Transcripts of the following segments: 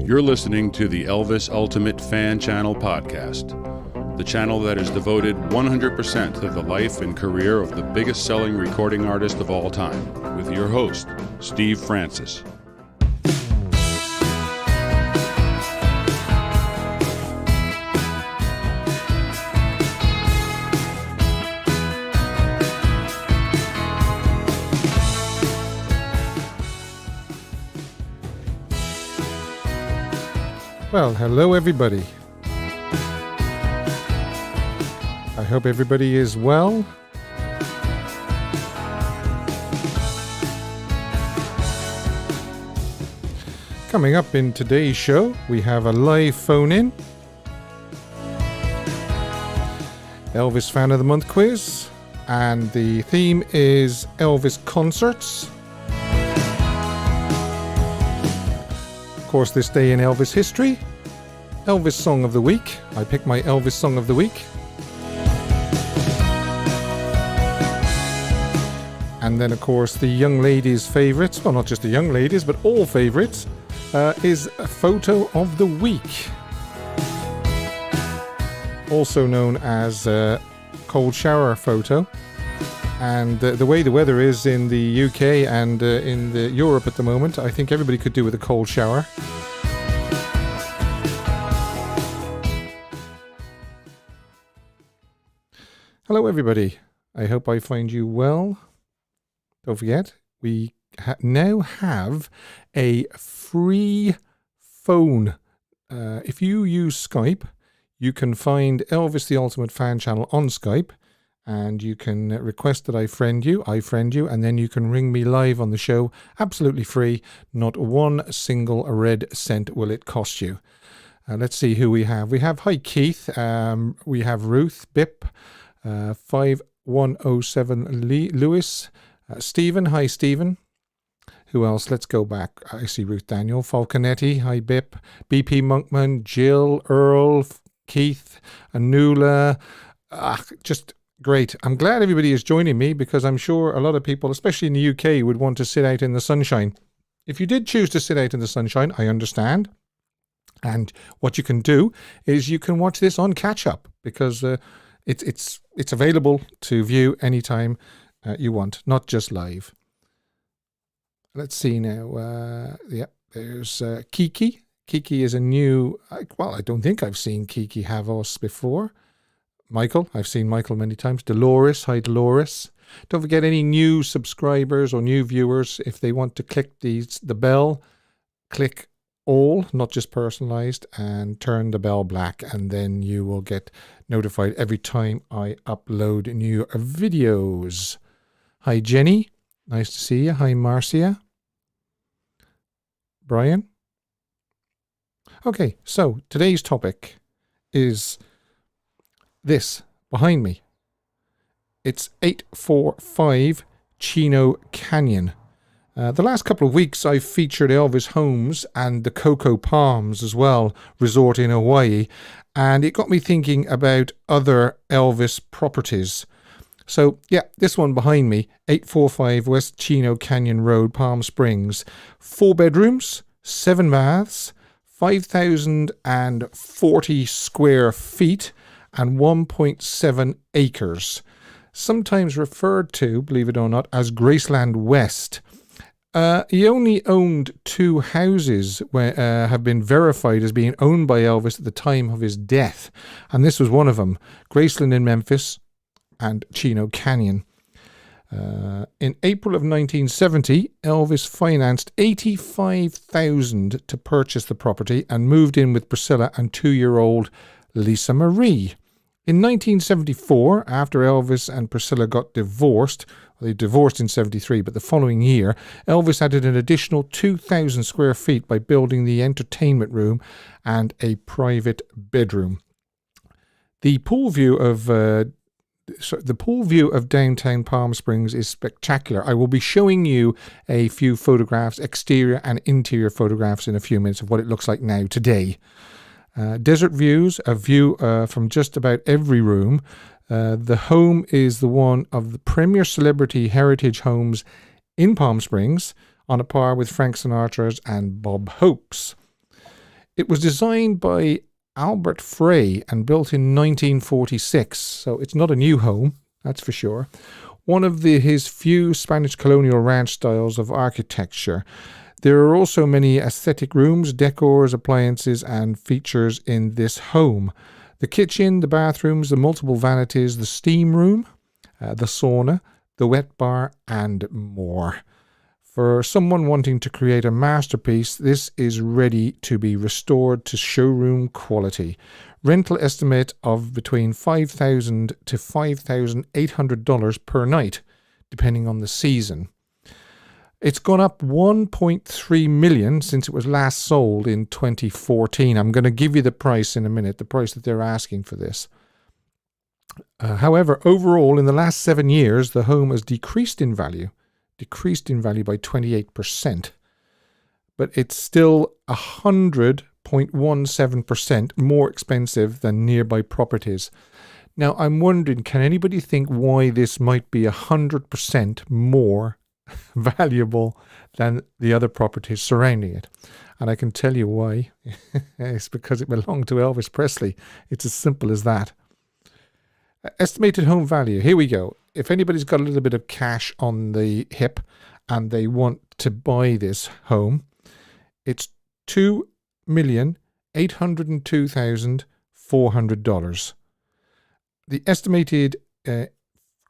You're listening to the Elvis Ultimate Fan Channel podcast, the channel that is devoted 100% to the life and career of the biggest selling recording artist of all time, with your host, Steve Francis. Well, hello everybody. I hope everybody is well. Coming up in today's show, we have a live phone-in, Elvis Fan of the Month quiz, and the theme is Elvis concerts. Of course, this day in Elvis history, Elvis Song of the Week. I picked my Elvis Song of the Week. And then, of course, the young ladies' favourites, well, not just the young ladies, but all favourites, is a photo of the week. Also known as cold shower photo. And the way the weather is in the UK and in Europe at the moment, I think everybody could do with a cold shower. Hello everybody, I hope I find you well. Don't forget, we now have a free phone. If you use Skype, you can find Elvis the Ultimate Fan Channel on Skype. And you can request that I friend you, and then you can ring me live on the show, absolutely free. Not one single red cent will it cost you. Let's see who we have. We have, hi Keith, we have Ruth, Bip, 5107 Lewis, Stephen, hi Stephen. Who else? Let's go back. I see Ruth Daniel, Falconetti, hi Bip, BP Monkman, Jill, Earl, Keith, Anula, just... great. I'm glad everybody is joining me because I'm sure a lot of people, especially in the UK, would want to sit out in the sunshine. If you did choose to sit out in the sunshine, I understand. And what you can do is you can watch this on catch up because it's available to view anytime you want, not just live. Let's see now. There's Kiki. Kiki is a new, well, I don't think I've seen Kiki Havos before. Michael, I've seen Michael many times. Dolores, hi Dolores. Don't forget any new subscribers or new viewers, if they want to click the bell, click all, not just personalized, and turn the bell black, and then you will get notified every time I upload new videos. Hi Jenny, nice to see you. Hi Marcia. Brian. Okay, so today's topic is this behind me. It's 845 Chino Canyon. The last couple of weeks I've featured Elvis Homes and the Cocoa Palms as well, resort in Hawaii, and it got me thinking about other Elvis properties. So yeah, this one behind me, 845 West Chino Canyon Road, Palm Springs. 4 bedrooms, 7 baths, 5,040 square feet, and 1.7 acres, sometimes referred to, believe it or not, as Graceland West. He only owned 2 houses where have been verified as being owned by Elvis at the time of his death, and this was one of them, Graceland in Memphis and Chino Canyon. In April of 1970, Elvis financed $85,000 to purchase the property and moved in with Priscilla and 2-year-old Lisa Marie. In 1974, after Elvis and Priscilla got divorced, they divorced in 73, but the following year, Elvis added an additional 2,000 square feet by building the entertainment room and a private bedroom. The pool view of downtown Palm Springs is spectacular. I will be showing you a few photographs, exterior and interior photographs, in a few minutes of what it looks like now today. Desert views, a view from just about every room. The home is the one of the premier celebrity heritage homes in Palm Springs, on a par with Frank Sinatra's and Bob Hope's. It was designed by Albert Frey and built in 1946, so it's not a new home, that's for sure. One of his few Spanish colonial ranch styles of architecture. There are also many aesthetic rooms, decors, appliances, and features in this home. The kitchen, the bathrooms, the multiple vanities, the steam room, the sauna, the wet bar, and more. For someone wanting to create a masterpiece, this is ready to be restored to showroom quality. Rental estimate of between $5,000 to $5,800 per night, depending on the season. It's gone up $1.3 million since it was last sold in 2014. I'm going to give you the price in a minute, the price that they're asking for this. However, overall, in the last 7 years, the home has decreased in value by 28%. But it's still 100.17% more expensive than nearby properties. Now, I'm wondering, can anybody think why this might be 100% more valuable than the other properties surrounding it? And I can tell you why. It's because it belonged to Elvis Presley. It's as simple as that. Estimated home value. Here we go. If anybody's got a little bit of cash on the hip and they want to buy this home, it's $2,802,400. The estimated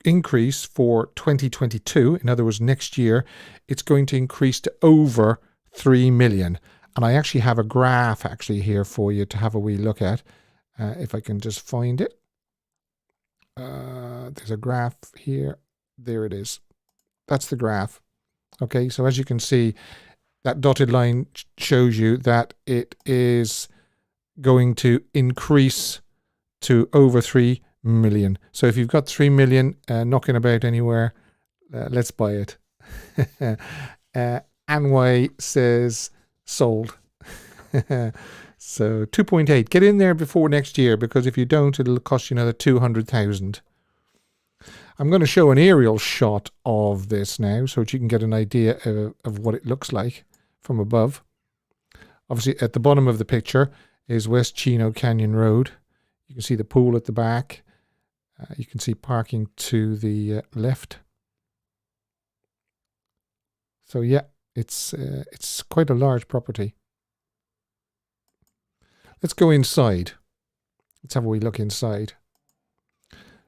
increase for 2022, in other words, next year, it's going to increase to over $3 million. And I actually have a graph here for you to have a wee look at. If I can just find it. There's a graph here. There it is. That's the graph. Okay, so as you can see, that dotted line shows you that it is going to increase to over 3 million. So if you've got 3 million knocking about anywhere, let's buy it. Anway says sold. So 2.8. Get in there before next year, because if you don't, it'll cost you another 200,000. I'm going to show an aerial shot of this now so that you can get an idea of what it looks like from above. Obviously, at the bottom of the picture is West Chino Canyon Road. You can see the pool at the back. You can see parking to the left. So yeah, it's quite a large property. Let's go inside. Let's have a wee look inside.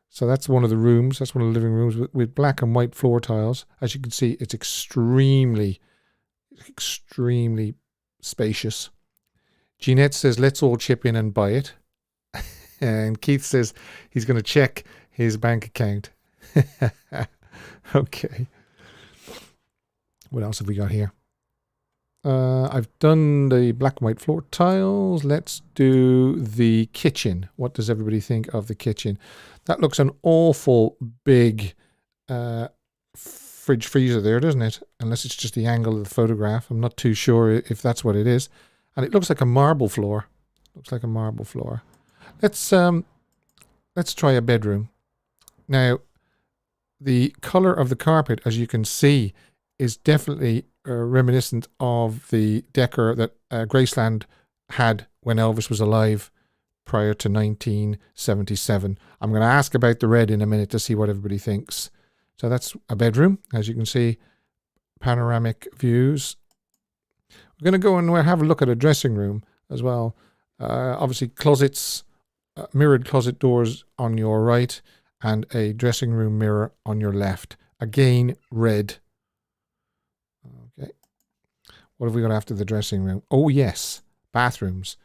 So that's one of the rooms. That's one of the living rooms with black and white floor tiles. As you can see, it's extremely spacious. Jeanette says, let's all chip in and buy it. And Keith says he's going to check his bank account. Okay. What else have we got here? I've done the black and white floor tiles. Let's do the kitchen. What does everybody think of the kitchen? That looks an awful big fridge freezer there, doesn't it? Unless it's just the angle of the photograph. I'm not too sure if that's what it is. And it looks like a marble floor. Looks like a marble floor. Let's try a bedroom. Now, the color of the carpet, as you can see, is definitely reminiscent of the decor that Graceland had when Elvis was alive prior to 1977. I'm going to ask about the red in a minute to see what everybody thinks. So that's a bedroom, as you can see, panoramic views. We're going to go and have a look at a dressing room as well. Obviously closets, mirrored closet doors on your right, and a dressing room mirror on your left. Again, red. Okay. What have we got after the dressing room? Oh, yes. Bathrooms.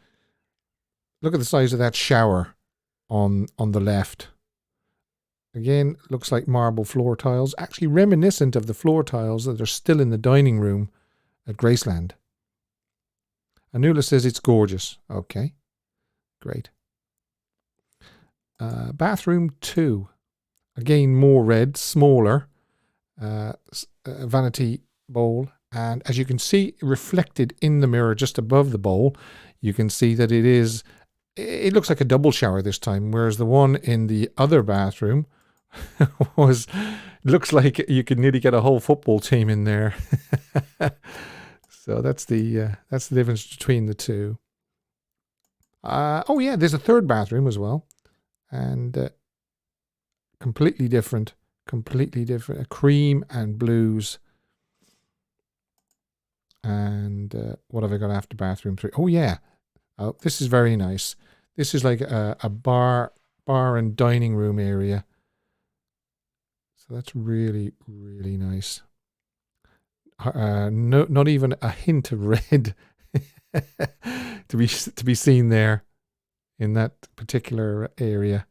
Look at the size of that shower on the left. Again, looks like marble floor tiles. Actually reminiscent of the floor tiles that are still in the dining room at Graceland. Anula says it's gorgeous. Okay. Great. Bathroom 2. Again, more red, smaller. Vanity bowl. And as you can see, reflected in the mirror just above the bowl, you can see that it looks like a double shower this time, whereas the one in the other bathroom looks like you could nearly get a whole football team in there. So that's the difference between the two. Oh yeah, there's a third bathroom as well, and completely different, cream and blues. And what have I got after bathroom 3? Oh yeah, this is very nice. This is like a bar and dining room area. So that's really, really nice. No, not even a hint of red to be seen there in that particular area.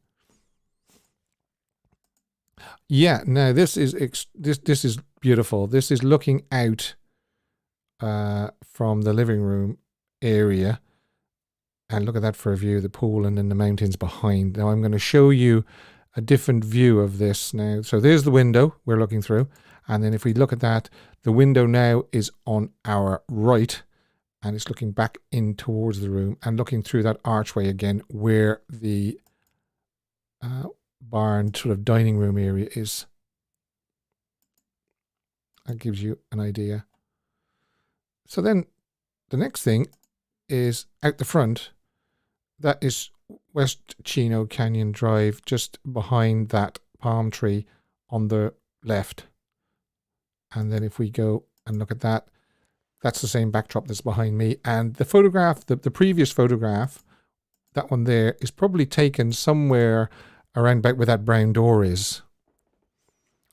Yeah, now this is this is beautiful. This is looking out from the living room area, and look at that for a view of the pool and then the mountains behind. Now I'm going to show you a different view of this now. So there's the window we're looking through, and then if we look at that, the window now is on our right, and it's looking back in towards the room and looking through that archway again where the barn sort of dining room area is. That gives you an idea. So then the next thing is out the front. That is West Chino Canyon Drive, just behind that palm tree on the left. And then if we go and look at that, that's the same backdrop that's behind me. And the photograph, the previous photograph, that one there, is probably taken somewhere around about where that brown door is.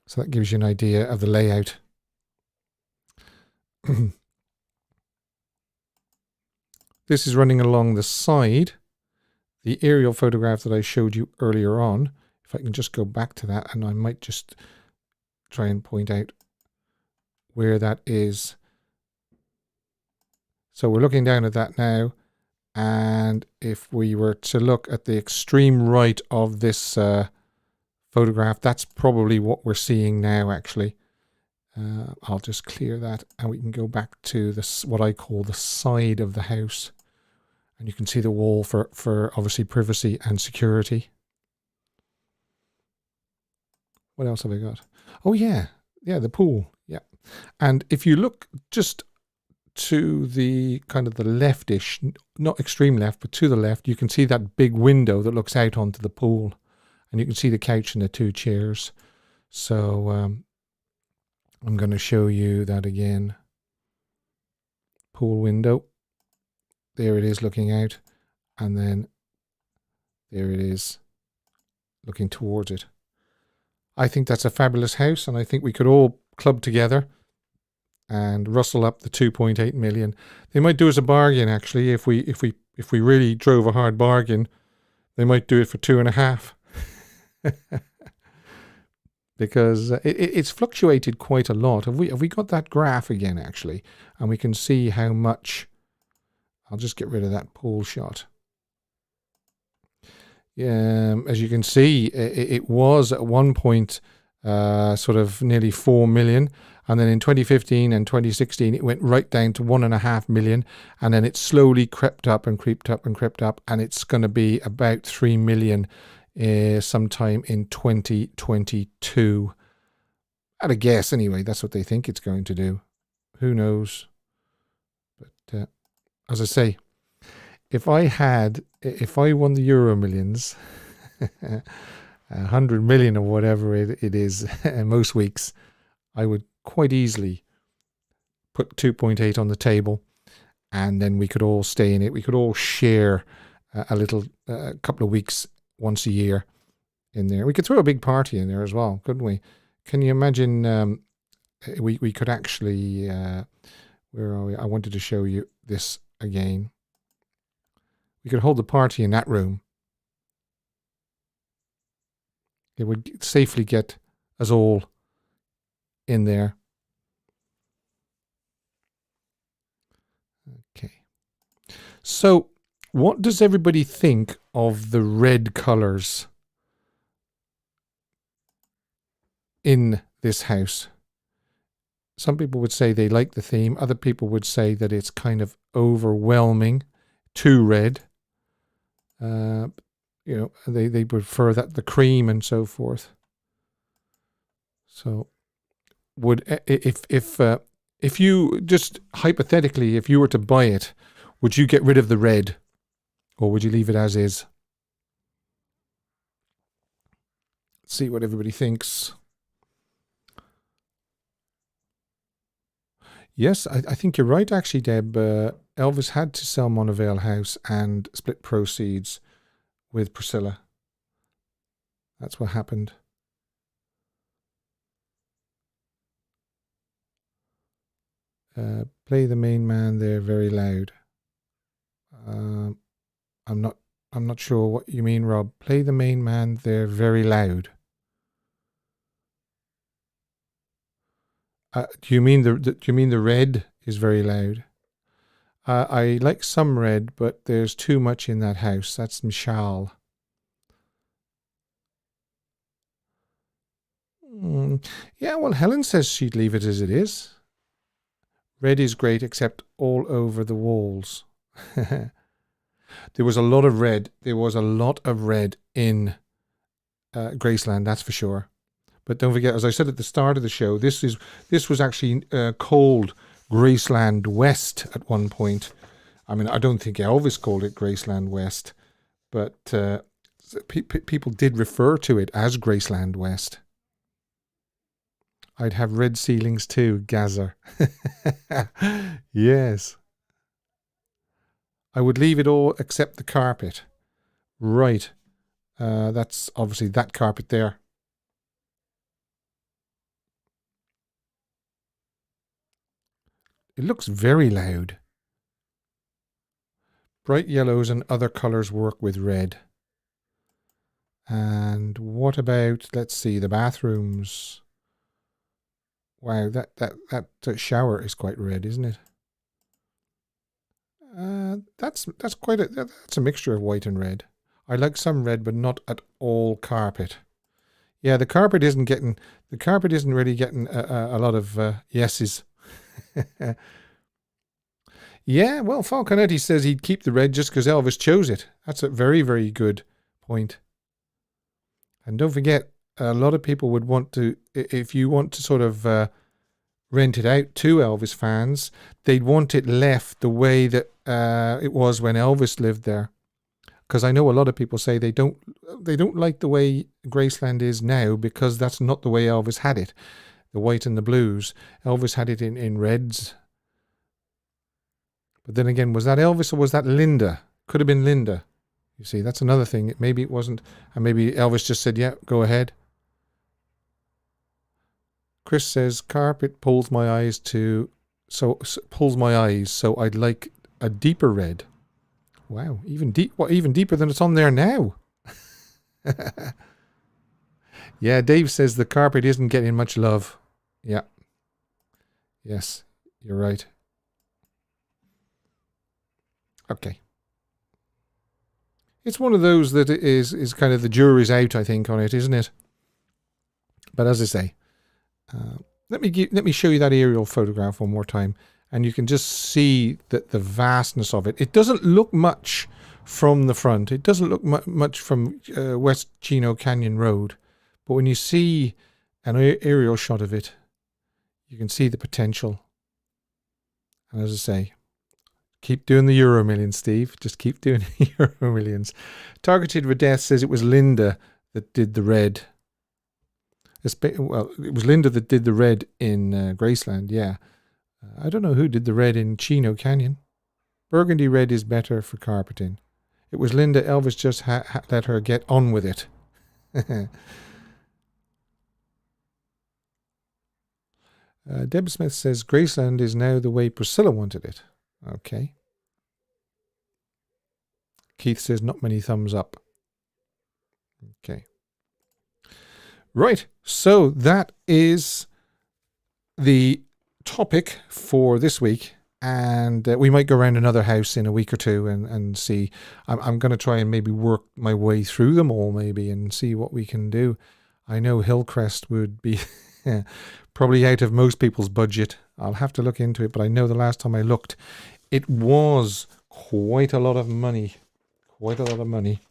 So that gives you an idea of the layout. This is running along the side. The aerial photograph that I showed you earlier on, if I can just go back to that, and I might just try and point out where that is. So we're looking down at that now, and if we were to look at the extreme right of this photograph, that's probably what we're seeing now actually. I'll just clear that, and we can go back to this, what I call the side of the house, and you can see the wall for obviously privacy and security. What else have I got? Oh yeah, the pool. Yeah, and if you look just to the kind of the leftish, not extreme left, but to the left, you can see that big window that looks out onto the pool, and you can see the couch and the two chairs. So I'm going to show you that again. Pool window. There it is looking out, and then there it is looking towards it. I think that's a fabulous house, and I think we could all club together and rustle up the 2.8 million. They might do us a bargain actually. If we really drove a hard bargain, they might do it for 2.5. Because it's fluctuated quite a lot. Have we got that graph again actually, and we can see how much. I'll just get rid of that pool shot. As you can see, it was at one point sort of nearly 4 million, and then in 2015 and 2016 it went right down to 1.5 million, and then it slowly crept up, and it's going to be about 3 million sometime in 2022. At a guess anyway, that's what they think it's going to do. Who knows? But as I say, if I won the Euro Millions, 100 million or whatever it is most weeks, I would quite easily put 2.8 on the table, and then we could all stay in it. We could all share a couple of weeks once a year in there. We could throw a big party in there as well, couldn't we? Can you imagine? We could actually. Where are we? I wanted to show you this again. We could hold the party in that room. It would safely get us all in there. Okay. So, what does everybody think of the red colors in this house? Some people would say they like the theme. Other people would say that it's kind of overwhelming, too red. They prefer that the cream and so forth. So would if you just hypothetically, if you were to buy it, would you get rid of the red, or would you leave it as is? Let's see what everybody thinks. Yes, I think you're right, actually, Deb. Elvis had to sell Monavale House and split proceeds with Priscilla. That's what happened. Play the main man there very loud. I'm not sure what you mean, Rob. Play the main man there very loud. Do you mean the red is very loud? I like some red, but there's too much in that house. That's Michelle. Yeah, well, Helen says she'd leave it as it is. Red is great, except all over the walls. There was a lot of red. There was a lot of red in Graceland, that's for sure. But don't forget, as I said at the start of the show, this was actually called Graceland West at one point. I mean, I don't think Elvis called it Graceland West, but people did refer to it as Graceland West. I'd have red ceilings too, Gazer. Yes. I would leave it all except the carpet. Right. That's obviously that carpet there. It looks very loud. Bright yellows and other colours work with red. And what about, let's see, the bathrooms? Wow, that shower is quite red, isn't it? That's a mixture of white and red. I like some red, but not at all carpet. Yeah, the carpet isn't really getting a lot of yeses. Yeah, well, Falconetti says he'd keep the red just because Elvis chose it. That's a very, very good point. And don't forget, a lot of people would want to, if you want to sort of rent it out to Elvis fans, they'd want it left the way that it was when Elvis lived there. Because I know a lot of people say they don't like the way Graceland is now because that's not the way Elvis had it. The white and the blues. Elvis had it in reds. But then again, was that Elvis or was that Linda? Could have been Linda. You see, that's another thing. Maybe it wasn't. And maybe Elvis just said, yeah, go ahead. Chris says, carpet pulls my eyes, so I'd like a deeper red. Wow, even deeper than it's on there now. Yeah, Dave says the carpet isn't getting much love. Yeah. Yes, you're right. Okay. It's one of those that is kind of the jury's out, I think, on it, isn't it? But as I say, let me show you that aerial photograph one more time, and you can just see that the vastness of it. It doesn't look much from the front. It doesn't look much from West Chino Canyon Road, but when you see an aerial shot of it, you can see the potential. And as I say, keep doing the Euro Millions, Steve. Just keep doing the Euro Millions. Targeted Radeth says it was Linda that did the red. Well, it was Linda that did the red in Graceland, yeah. I don't know who did the red in Chino Canyon. Burgundy red is better for carpeting. It was Linda. Elvis just let her get on with it. Deb Smith says Graceland is now the way Priscilla wanted it. Okay. Keith says not many thumbs up. Okay. Right. So that is the topic for this week. And we might go around another house in a week or two and see. I'm going to try and maybe work my way through them all maybe and see what we can do. I know Hillcrest would be probably out of most people's budget. I'll have to look into it, but I know the last time I looked, it was quite a lot of money. Quite a lot of money.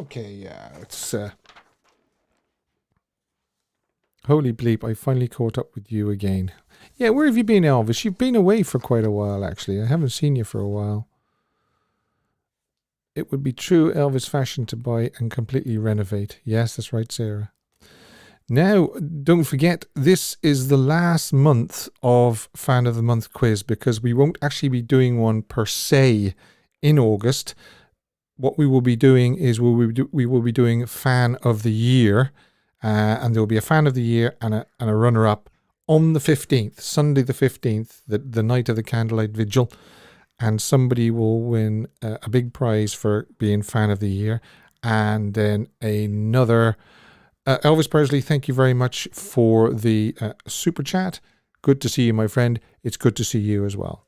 Okay, yeah, it's holy bleep, I finally caught up with you again. Yeah, where have you been, Elvis? You've been away for quite a while, actually. I haven't seen you for a while. It would be true Elvis fashion to buy and completely renovate. Yes, that's right, Sarah. Now, don't forget, this is the last month of Fan of the Month quiz, because we won't actually be doing one per se in August. What we will be doing is we will be doing Fan of the Year, and there will be a Fan of the Year and a runner-up on the 15th, Sunday the 15th, the night of the Candlelight Vigil, and somebody will win a big prize for being Fan of the Year, and then another... Elvis Presley, thank you very much for the super chat. Good to see you, my friend. It's good to see you as well.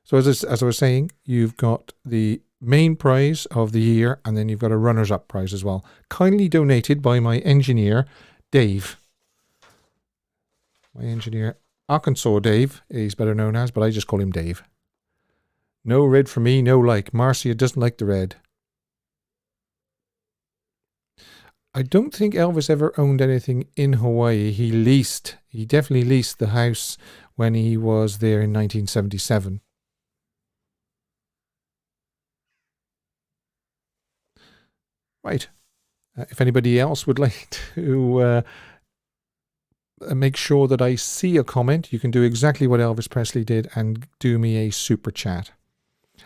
So as I was saying, you've got the main prize of the year, and then you've got a runners-up prize as well. Kindly donated by my engineer, Dave. My engineer, Arkansas Dave, he's better known as, but I just call him Dave. No red for me, no like. Marcia doesn't like the red. I don't think Elvis ever owned anything in Hawaii. He definitely leased the house when he was there in 1977. Right. If anybody else would like to make sure that I see a comment, you can do exactly what Elvis Presley did and do me a super chat.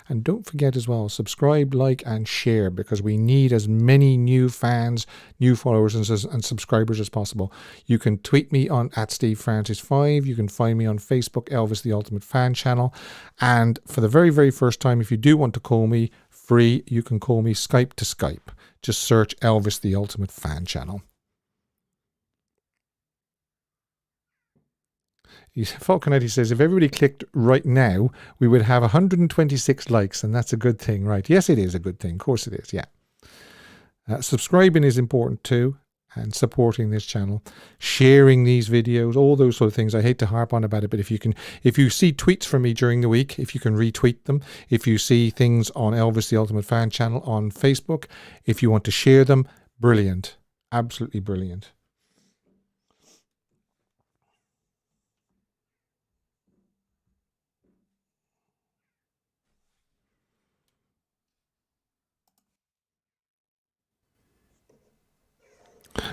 And don't forget as well, subscribe, like, and share, because we need as many new fans, new followers, and subscribers as possible. You can tweet me on @SteveFrancis5. You can find me on Facebook, Elvis the Ultimate Fan Channel. And for the very, very first time, if you do want to call me free, you can call me Skype to Skype. Just search Elvis the Ultimate Fan Channel. Falconetti says, if everybody clicked right now, we would have 126 likes, and that's a good thing, right? Yes, it is a good thing. Of course it is, yeah. Subscribing is important too, and supporting this channel, sharing these videos, all those sort of things. I hate to harp on about it, but if you see tweets from me during the week, if you can retweet them, if you see things on Elvis the Ultimate Fan Channel on Facebook, if you want to share them, brilliant. Absolutely brilliant.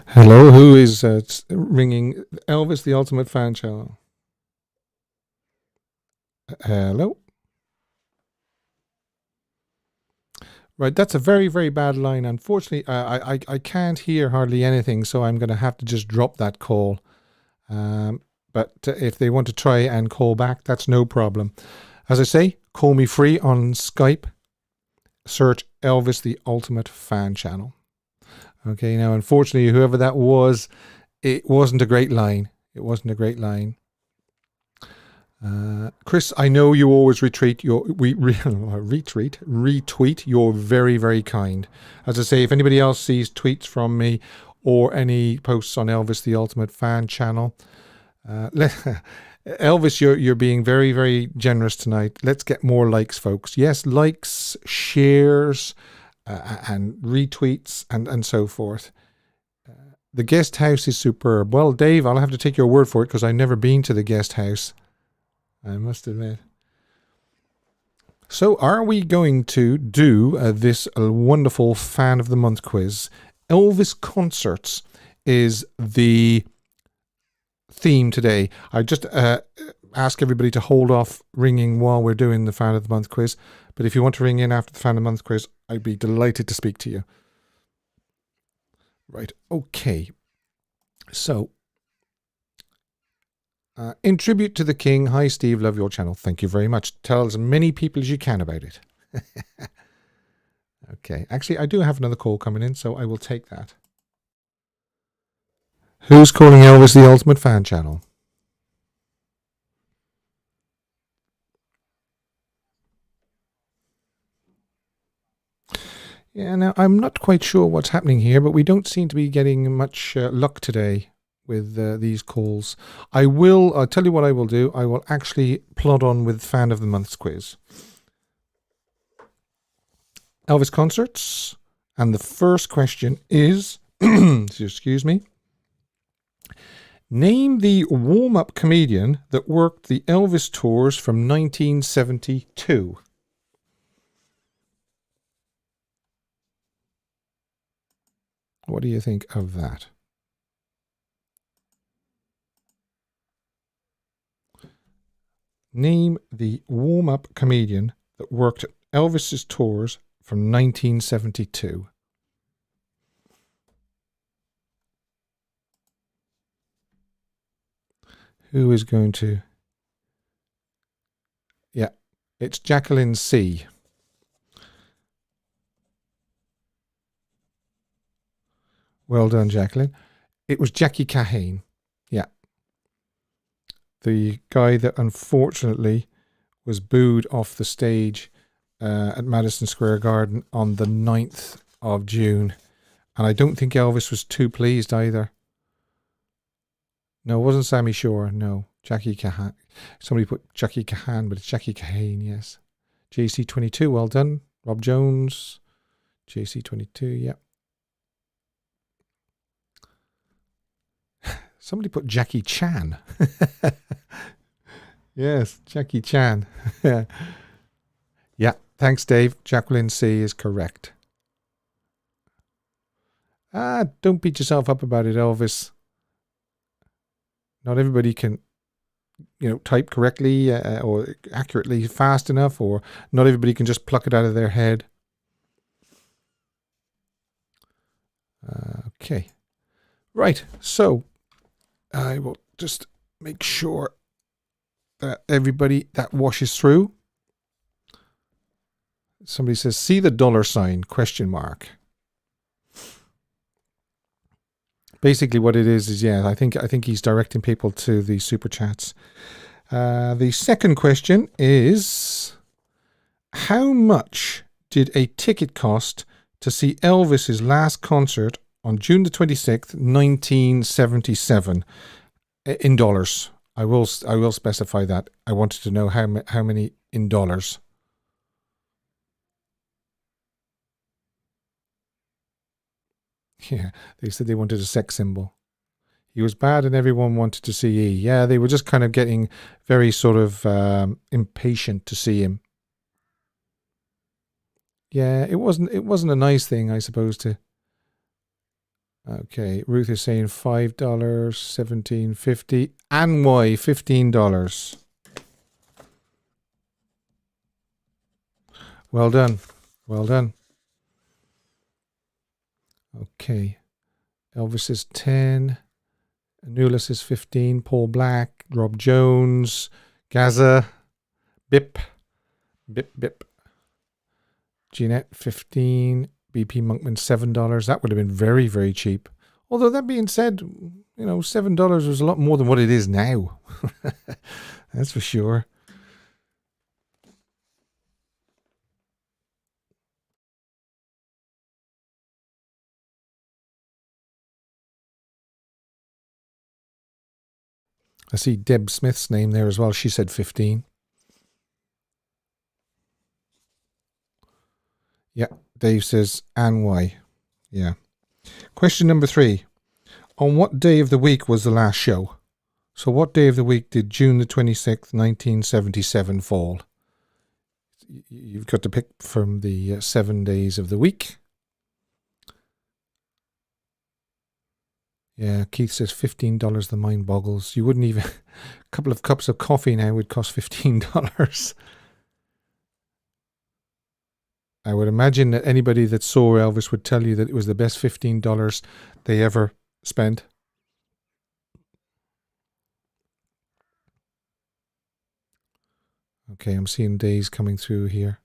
Hello, who is ringing? Elvis the Ultimate Fan Channel. Hello. Right, that's a very, very bad line. Unfortunately, I can't hear hardly anything, so I'm going to have to just drop that call. But if they want to try and call back, that's no problem. As I say, call me free on Skype. Search Elvis the Ultimate Fan Channel. Okay, now unfortunately, whoever that was, it wasn't a great line. It wasn't a great line. Chris, I know you always retweet. You're very, very kind. As I say, if anybody else sees tweets from me or any posts on Elvis the Ultimate Fan Channel, Elvis, you're being very, very generous tonight. Let's get more likes, folks. Yes, likes, shares, and retweets and so forth. The guest house is superb. Well, Dave, I'll have to take your word for it because I've never been to the guest house, I must admit. So are we going to do this wonderful Fan of the Month quiz? Elvis concerts is the theme today. I just ask everybody to hold off ringing while we're doing the Fan of the Month quiz. But if you want to ring in after the Fan of the Month quiz, I'd be delighted to speak to you. Right, okay. So, in tribute to the King, hi Steve, love your channel. Thank you very much. Tell as many people as you can about it. Okay, actually I do have another call coming in, so I will take that. Who's calling Elvis the Ultimate Fan Channel? Yeah, now I'm not quite sure what's happening here, but we don't seem to be getting much luck today with these calls. I'll tell you what I will do. I will actually plod on with Fan of the Month's quiz. Elvis concerts, And the first question is, excuse me, name the warm-up comedian that worked the Elvis tours from 1972. What do you think of that? Name the warm-up comedian that worked Elvis's tours from 1972. Who is going to... Yeah, it's Jacqueline C. Well done, Jacqueline. It was Jackie Kahane. Yeah. The guy that unfortunately was booed off the stage at Madison Square Garden on the 9th of June. And I don't think Elvis was too pleased either. No, it wasn't Sammy Shore. No, Jackie Kahane. Somebody put Jackie Kahane, but it's Jackie Kahane, yes. JC22, well done. Rob Jones. JC22, yeah. Somebody put Jackie Chan. Yes, Jackie Chan. Yeah, thanks, Dave. Jacqueline C is correct. Don't beat yourself up about it, Elvis. Not everybody can, type correctly or accurately fast enough, or not everybody can just pluck it out of their head. Okay. Right, so I will just make sure that everybody that washes through. Somebody says, see the $sign, ? Basically what it is, yeah, I think he's directing people to the super chats. The second question is, how much did a ticket cost to see Elvis's last concert on June the 26th, 1977, in dollars? I will specify that. I wanted to know how many in dollars. Yeah, they said they wanted a sex symbol. He was bad and everyone wanted to see E. Yeah, they were just kind of getting very sort of impatient to see him. Yeah, it wasn't a nice thing, I suppose, to... Okay, Ruth is saying $5, $17.50, and why $15. Well done. Well done. Okay. Elvis is 10. Anulis is 15. Paul Black. Rob Jones. Gaza. Bip. Jeanette, 15. BP Monkman, $7. That would have been very, very cheap. Although that being said, $7 was a lot more than what it is now. That's for sure. I see Deb Smith's name there as well. She said 15. Yeah, Dave says, and why? Yeah. Question number 3. On what day of the week was the last show? So what day of the week did June the 26th, 1977 fall? You've got to pick from the 7 days of the week. Yeah, Keith says $15. The mind boggles. You wouldn't even... A couple of cups of coffee now would cost $15. I would imagine that anybody that saw Elvis would tell you that it was the best $15 they ever spent. Okay, I'm seeing days coming through here.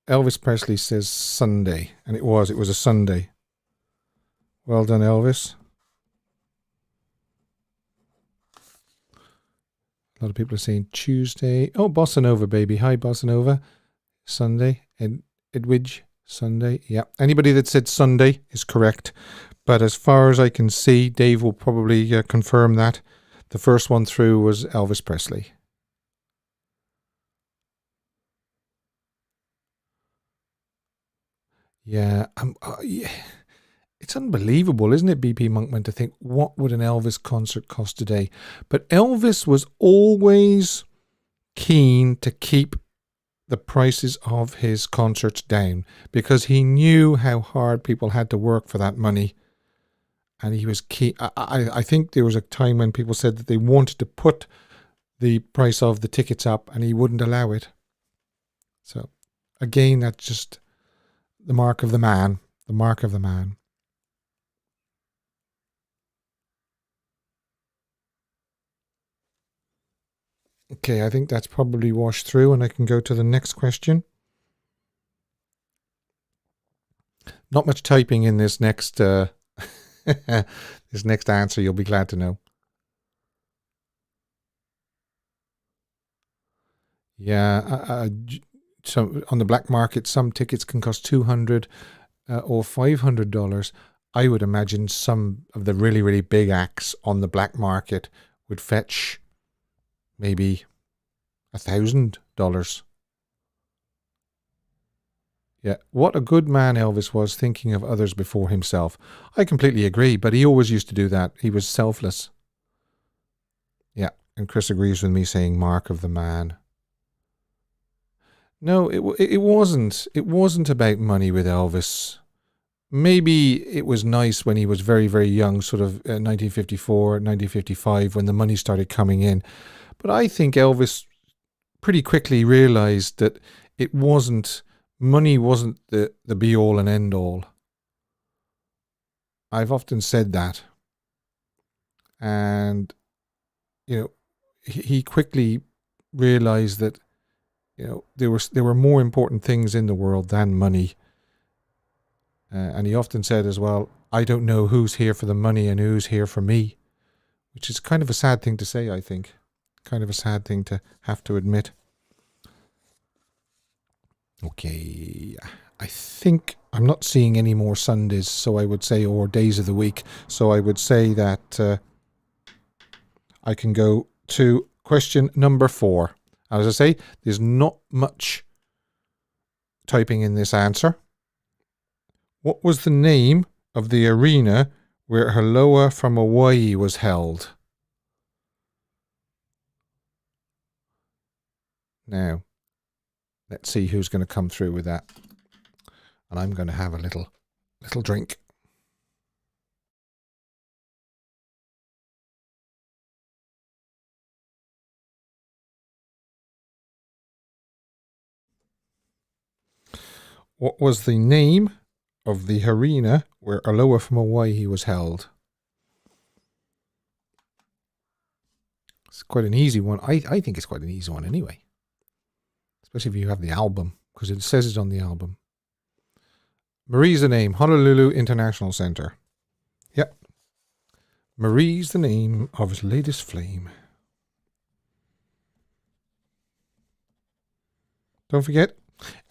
Elvis Presley says Sunday, and it was a Sunday. Well done, Elvis. A lot of people are saying Tuesday. Oh, Bossa Nova, baby. Hi, Bossa Nova. Sunday. Edwidge, Sunday. Yeah. Anybody that said Sunday is correct. But as far as I can see, Dave will probably confirm that. The first one through was Elvis Presley. Yeah, yeah. It's unbelievable, isn't it, BP Monkman, to think what would an Elvis concert cost today? But Elvis was always keen to keep the prices of his concerts down because he knew how hard people had to work for that money. And he was keen. I think there was a time when people said that they wanted to put the price of the tickets up and he wouldn't allow it. So, again, that's just the mark of the man. The mark of the man. Okay, I think that's probably washed through and I can go to the next question. Not much typing in this next this next answer, you'll be glad to know. Yeah, so on the black market, some tickets can cost $200 or $500. I would imagine some of the really, really big acts on the black market would fetch maybe $1,000. Yeah, what a good man Elvis was, thinking of others before himself. I completely agree, but he always used to do that. He was selfless. Yeah, and Chris agrees with me, saying mark of the man. No, it wasn't. It wasn't about money with Elvis. Maybe it was nice when he was very, very young, sort of 1954, 1955, when the money started coming in. But I think Elvis pretty quickly realized that money wasn't the be all and end all. I've often said that. And, he quickly realized that, there were more important things in the world than money. And he often said as well, I don't know who's here for the money and who's here for me, which is kind of a sad thing to say, I think. Kind of a sad thing to have to admit. Okay, I think I'm not seeing any more Sundays, so I would say, or days of the week. So I would say that I can go to question number 4. As I say, there's not much typing in this answer. What was the name of the arena where Haloa from Hawaii was held? Now, let's see who's going to come through with that. And I'm going to have a little drink. What was the name of the arena where Aloha from Hawaii was held? It's quite an easy one. I think it's quite an easy one anyway. Especially if you have the album, because it says it on the album. Marie's the name, Honolulu International Center. Yep. Marie's the name of his latest flame. Don't forget,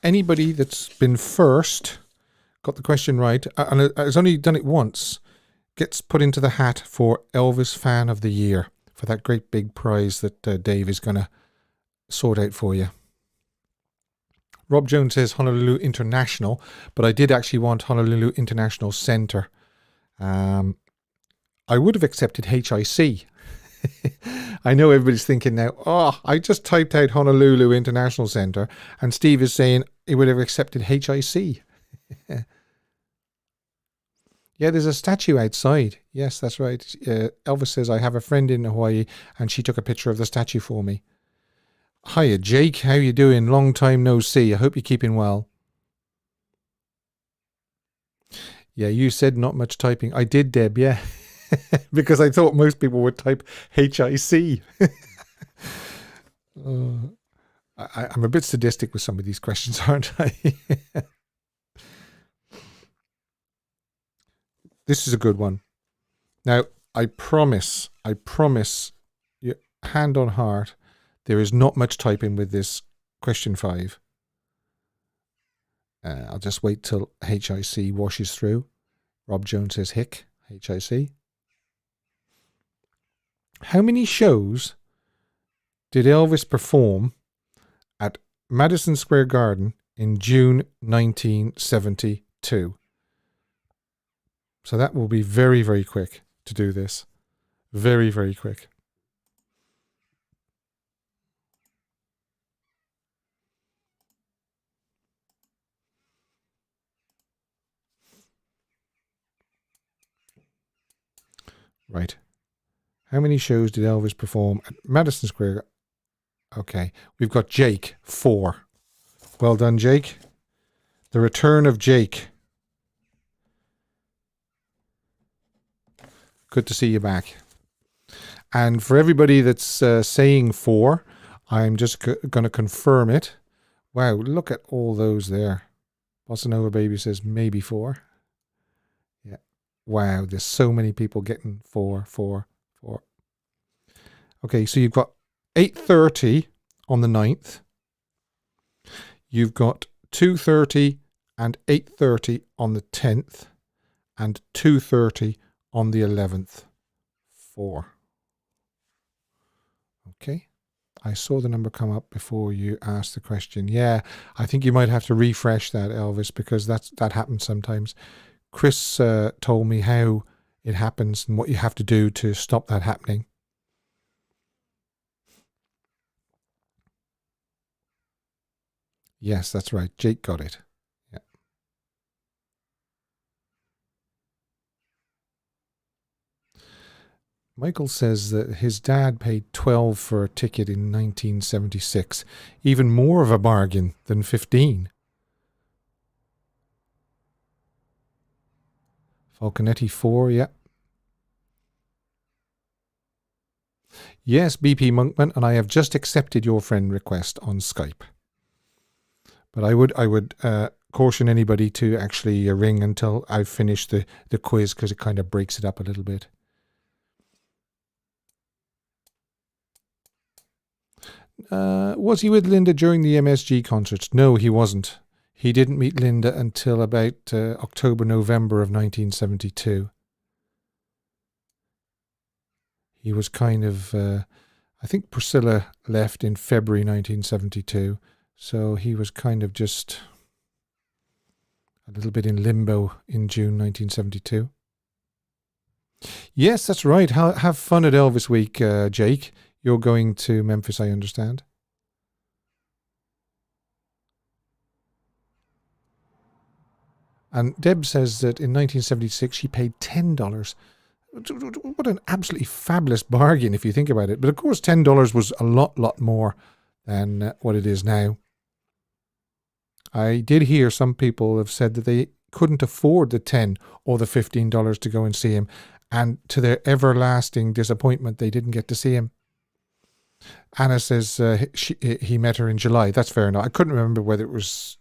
anybody that's been first, got the question right, and has only done it once, gets put into the hat for Elvis Fan of the Year, for that great big prize that Dave is going to sort out for you. Rob Jones says Honolulu International, but I did actually want Honolulu International Center. I would have accepted HIC. I know everybody's thinking now, I just typed out Honolulu International Center, and Steve is saying he would have accepted HIC. Yeah, there's a statue outside. Yes, that's right. Elvis says, I have a friend in Hawaii, and she took a picture of the statue for me. Hiya, Jake. How you doing? Long time no see. I hope you're keeping well. Yeah, you said not much typing. I did, Deb, yeah. Because I thought most people would type HIC. I'm a bit sadistic with some of these questions, aren't I? This is a good one. Now, I promise, you, hand on heart, there is not much typing with this question 5. I'll just wait till HIC washes through. Rob Jones says HIC. How many shows did Elvis perform at Madison Square Garden in June 1972? 2. So that will be very, very quick to do this. Very, very quick. Right. How many shows did Elvis perform at Madison Square? Okay. We've got Jake, 4. Well done, Jake. The return of Jake. Good to see you back. And for everybody that's saying 4, I'm just going to confirm it. Wow, look at all those there. Bossa Nova Baby says maybe 4. Yeah. Wow, there's so many people getting 4, 4, 4. Okay, so you've got 8:30 on the 9th. You've got 2:30 and 8:30 on the 10th. And 2:30 on the 11th. 4. Okay. I saw the number come up before you asked the question. Yeah, I think you might have to refresh that, Elvis, because that happens sometimes. Chris told me how it happens and what you have to do to stop that happening. Yes, that's right. Jake got it. Yeah. Michael says that his dad paid 12 for a ticket in 1976. Even more of a bargain than 15. Falconetti 4, yeah. Yes, BP Monkman, and I have just accepted your friend request on Skype. But I would caution anybody to actually ring until I've finished the quiz, because it kind of breaks it up a little bit. Was he with Linda during the MSG concerts? No, he wasn't. He didn't meet Linda until about October, November of 1972. He was kind of, I think Priscilla left in February 1972. So he was kind of just a little bit in limbo in June 1972. Yes, that's right. Have fun at Elvis Week, Jake. You're going to Memphis, I understand. And Deb says that in 1976 she paid $10. What an absolutely fabulous bargain if you think about it. But of course $10 was a lot more than what it is now. I did hear some people have said that they couldn't afford the $10 or the $15 to go and see him. And to their everlasting disappointment, they didn't get to see him. Anna says he met her in July. That's fair enough. I couldn't remember whether it was,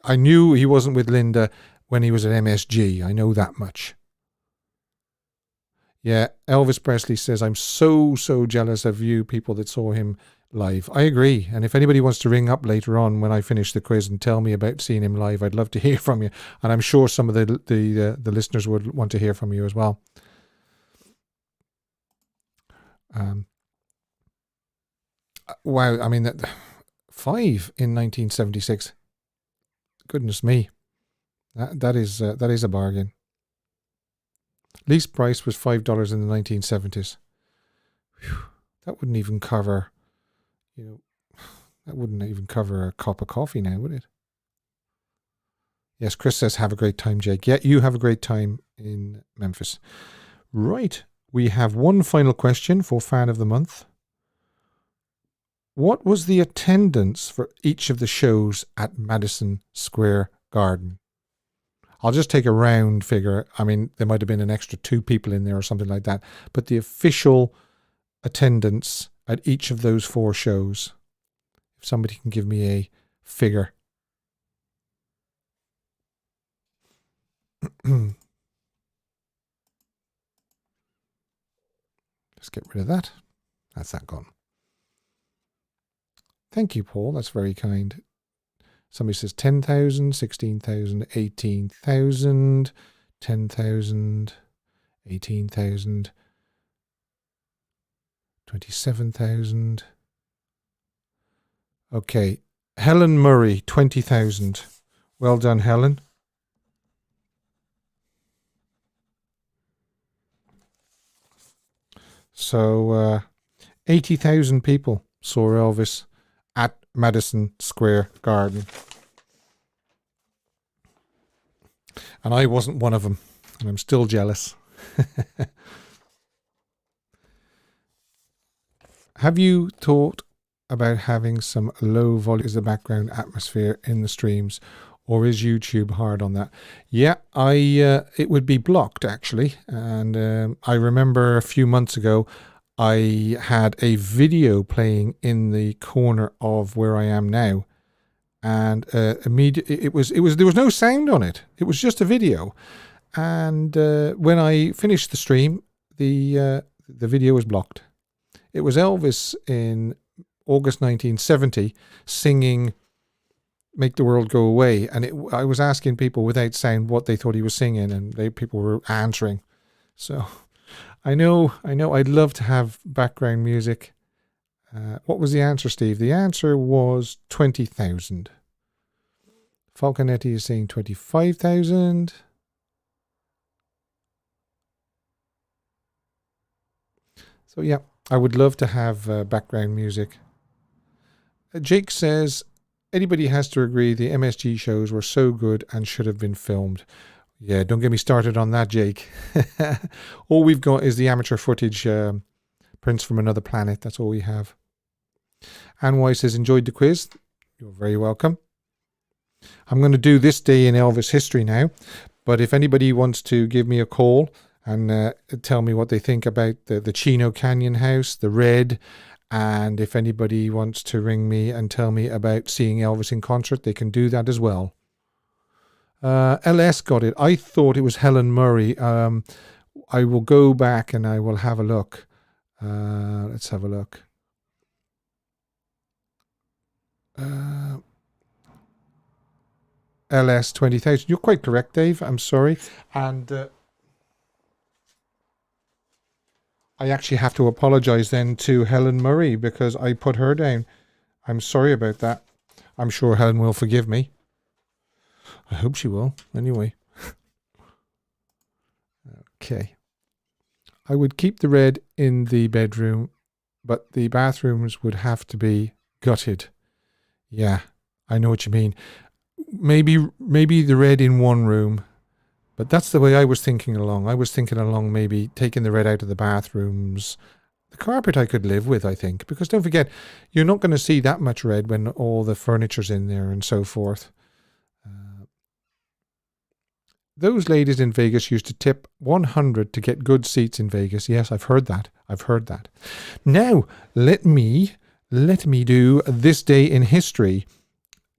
I knew he wasn't with Linda when he was at MSG. I know that much. Yeah, Elvis Presley says, I'm so jealous of you people that saw him live. I agree. And if anybody wants to ring up later on when I finish the quiz and tell me about seeing him live, I'd love to hear from you. And I'm sure some of the listeners would want to hear from you as well. Wow, I mean, 5 in 1976. Goodness me, that is a bargain. Least price was $5 in the 1970s. Whew, that wouldn't even cover, that wouldn't even cover a cup of coffee now, would it? Yes, Chris says, have a great time, Jake. Yeah, you have a great time in Memphis. Right, we have one final question for Fan of the Month. What was the attendance for each of the shows at Madison Square Garden? I'll just take a round figure. I mean, there might have been an extra 2 people in there or something like that. But the official attendance at each of those 4 shows, if somebody can give me a figure. Let's get rid of that. That's that gone. Thank you, Paul. That's very kind. Somebody says 10,000, 16,000, 18,000, 10,000, 18,000, 27,000. Okay. Helen Murray, 20,000. Well done, Helen. So 80,000 people saw Elvis at Madison Square Garden. And I wasn't one of them. And I'm still jealous. Have you thought about having some low volume as the background atmosphere in the streams, or is YouTube hard on that? Yeah, it would be blocked actually, and I remember a few months ago I had a video playing in the corner of where I am now, and immediately there was no sound on it. It was just a video, and when I finished the stream, the video was blocked. It was Elvis in August 1970 singing "Make the World Go Away," and I was asking people without sound what they thought he was singing, and people were answering. So I know I'd love to have background music. What was the answer, Steve? The answer was 20,000. Falconetti is saying 25,000. So yeah, I would love to have background music. Jake says, anybody has to agree the MSG shows were so good and should have been filmed. Yeah, don't get me started on that, Jake. All we've got is the amateur footage, prints from another planet. That's all we have. Anne White says, enjoyed the quiz. You're very welcome. I'm going to do this day in Elvis history now, but if anybody wants to give me a call and tell me what they think about the Chino Canyon house, the Red, and if anybody wants to ring me and tell me about seeing Elvis in concert, they can do that as well. LS got it. I thought it was Helen Murray. I will go back and I will have a look. Let's have a look. LS 20,000. You're quite correct, Dave. I'm sorry. And I actually have to apologize then to Helen Murray because I put her down. I'm sorry about that. I'm sure Helen will forgive me. I hope she will. Anyway. Okay. I would keep the Red in the bedroom, but the bathrooms would have to be gutted. Yeah, I know what you mean. Maybe the Red in one room. But that's the way I was thinking along. I was thinking along maybe taking the Red out of the bathrooms. The carpet I could live with, I think. Because don't forget, you're not going to see that much Red when all the furniture's in there and so forth. Those ladies in Vegas used to tip 100 to get good seats in Vegas. Yes, I've heard that. Now, let me do this day in history.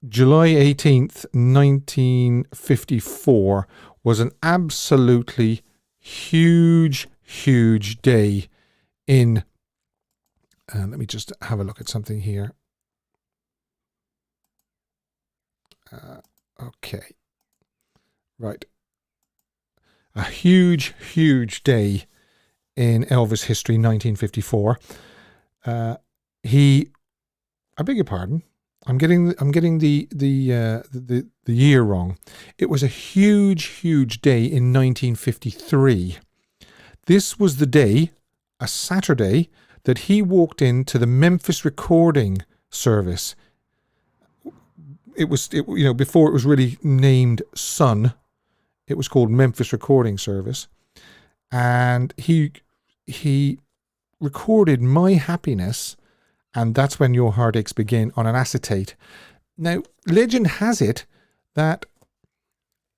July 18th, 1954 was an absolutely huge day in... let me just have a look at something here. Okay. Right. A huge day in Elvis history, 1954. I beg your pardon. I'm getting the year wrong. It was a huge day in 1953. This was the day, a Saturday, that he walked into the Memphis recording service. Before it was really named Sun, it was called Memphis Recording Service, and he recorded My Happiness. And that's when Your Heartaches Begin on an acetate. Now, legend has it that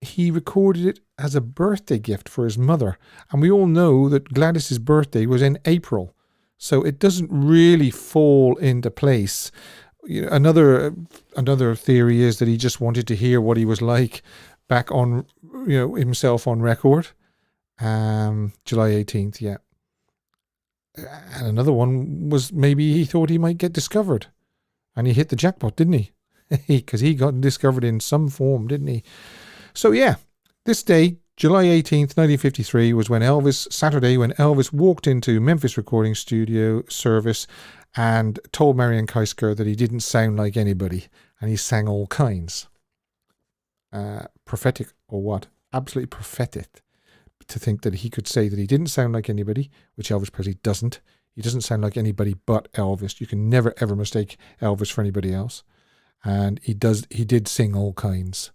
he recorded it as a birthday gift for his mother. And we all know that Gladys's birthday was in April. So it doesn't really fall into place. Another theory is that he just wanted to hear what he was like back on, himself on record. July 18th, yeah. And another one was maybe he thought he might get discovered. And he hit the jackpot, didn't he? Because he got discovered in some form, didn't he? So yeah, this day, July 18th, 1953, was Saturday when Elvis walked into Memphis Recording Studio service and told Marian Keisker that he didn't sound like anybody. And he sang all kinds. prophetic or what? Absolutely prophetic to think that he could say that he didn't sound like anybody, which Elvis Presley doesn't. He doesn't sound like anybody but Elvis. You can never ever mistake Elvis for anybody else. And he did sing all kinds.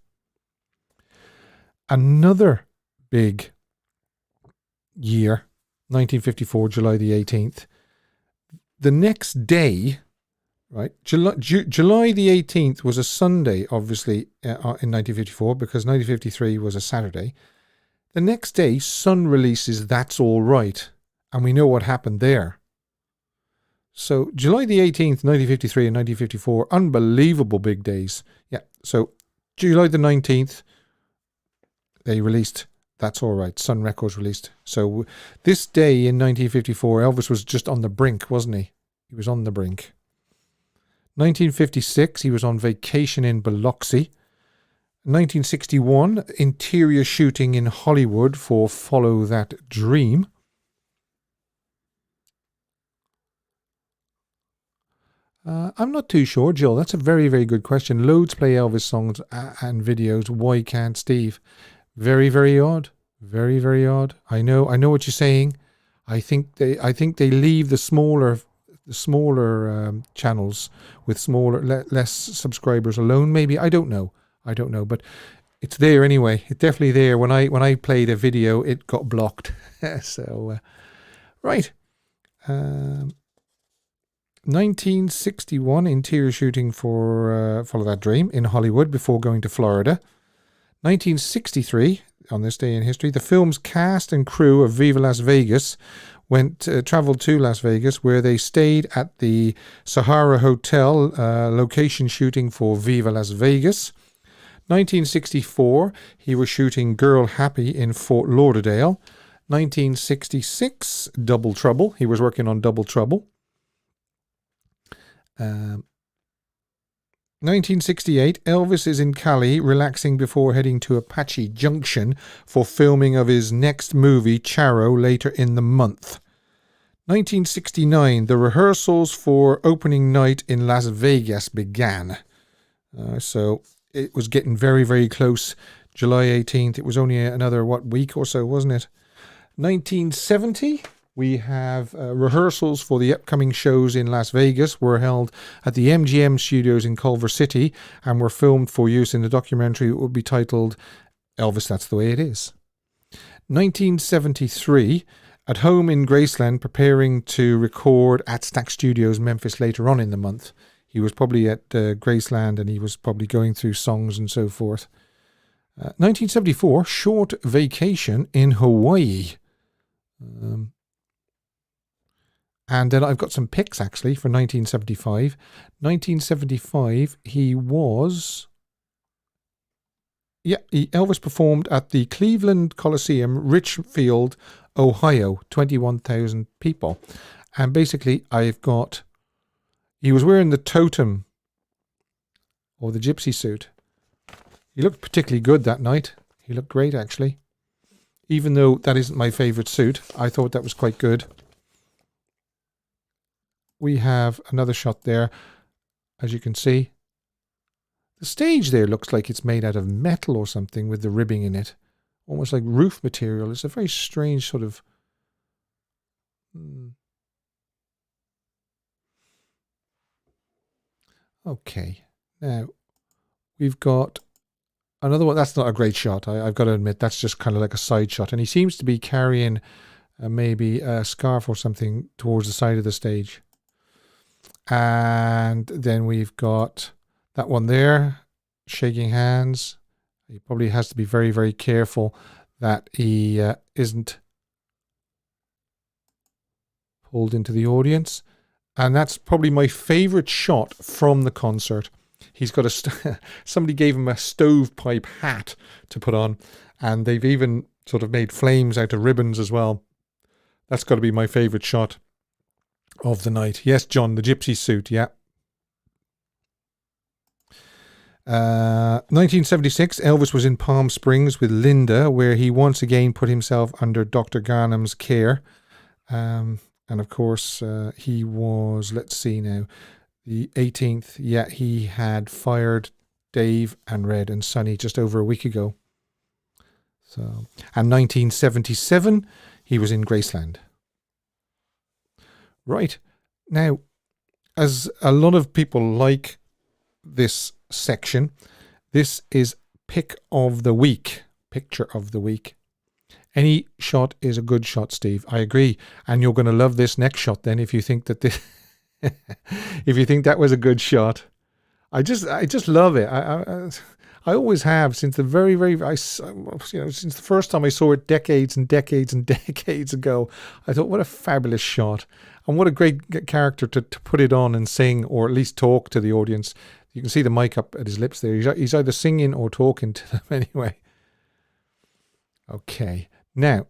Another big year, 1954, July the 18th. The next day, right, July the 18th was a Sunday, obviously, in 1954, because 1953 was a Saturday. The next day, Sun releases That's All Right, and we know what happened there. So July the 18th, 1953 and 1954, unbelievable big days. Yeah, so July the 19th, they released That's All Right. Sun Records released. So this day in 1954, Elvis was just on the brink, wasn't he? He was on the brink. 1956, he was on vacation in Biloxi. 1961, interior shooting in Hollywood for Follow That Dream. I'm not too sure, Jill. That's a very, very good question. Loads play Elvis songs and videos. Why can't Steve? Very, very odd. Very, very odd. I know what you're saying. I think they leave the smaller channels with smaller, less subscribers alone. Maybe, I don't know, but it's there anyway. It's definitely there. When I played a video, it got blocked. So, right. 1961, interior shooting for Follow That Dream in Hollywood before going to Florida. 1963, on this day in history, the film's cast and crew of Viva Las Vegas traveled to Las Vegas, where they stayed at the Sahara Hotel, location shooting for Viva Las Vegas. 1964, he was shooting Girl Happy in Fort Lauderdale. 1966, Double Trouble. He was working on Double Trouble. 1968, Elvis is in Cali relaxing before heading to Apache Junction for filming of his next movie, Charo, later in the month. 1969, the rehearsals for opening night in Las Vegas began. So it was getting very, very close. July 18th, it was only another, week or so, wasn't it? 1970, we have rehearsals for the upcoming shows in Las Vegas were held at the MGM studios in Culver City and were filmed for use in the documentary that would be titled Elvis, That's the Way It Is. 1973, at home in Graceland, preparing to record at Stack Studios, Memphis later on in the month. He was probably at Graceland and he was probably going through songs and so forth. 1974, short vacation in Hawaii. And then I've got some pics actually for 1975. 1975, Elvis performed at the Cleveland Coliseum, Richfield, Ohio, 21,000 people. And basically he was wearing the totem or the gypsy suit. He looked particularly good that night. He looked great actually. Even though that isn't my favorite suit, I thought that was quite good. We have another shot there, as you can see. The stage there looks like it's made out of metal or something with the ribbing in it. Almost like roof material. It's a very strange sort of... Okay. Now, we've got another one. That's not a great shot. I've got to admit, that's just kind of like a side shot. And he seems to be carrying maybe a scarf or something towards the side of the stage. And then we've got that one there, shaking hands. He probably has to be very, very careful that he isn't pulled into the audience. And that's probably my favorite shot from the concert. He's got somebody gave him a stovepipe hat to put on, and they've even sort of made flames out of ribbons as well. That's got to be my favorite shot of the night. Yes, John, the gypsy suit, yeah. 1976, Elvis was in Palm Springs with Linda, where he once again put himself under Dr. Garnham's care. And of course, he was, let's see now, the 18th, he had fired Dave and Red and Sunny just over a week ago. So, and 1977, he was in Graceland. Right. Now, as a lot of people like this section, this is Pick of the Week, Picture of the Week. Any shot is a good shot, Steve. I agree. And you're going to love this next shot then if you think that this if you think that was a good shot. I just love it. I always have since the since the first time I saw it decades and decades and decades ago. I thought, what a fabulous shot. And what a great character to put it on and sing, or at least talk to the audience. You can see the mic up at his lips there. He's either singing or talking to them anyway. Okay. Now,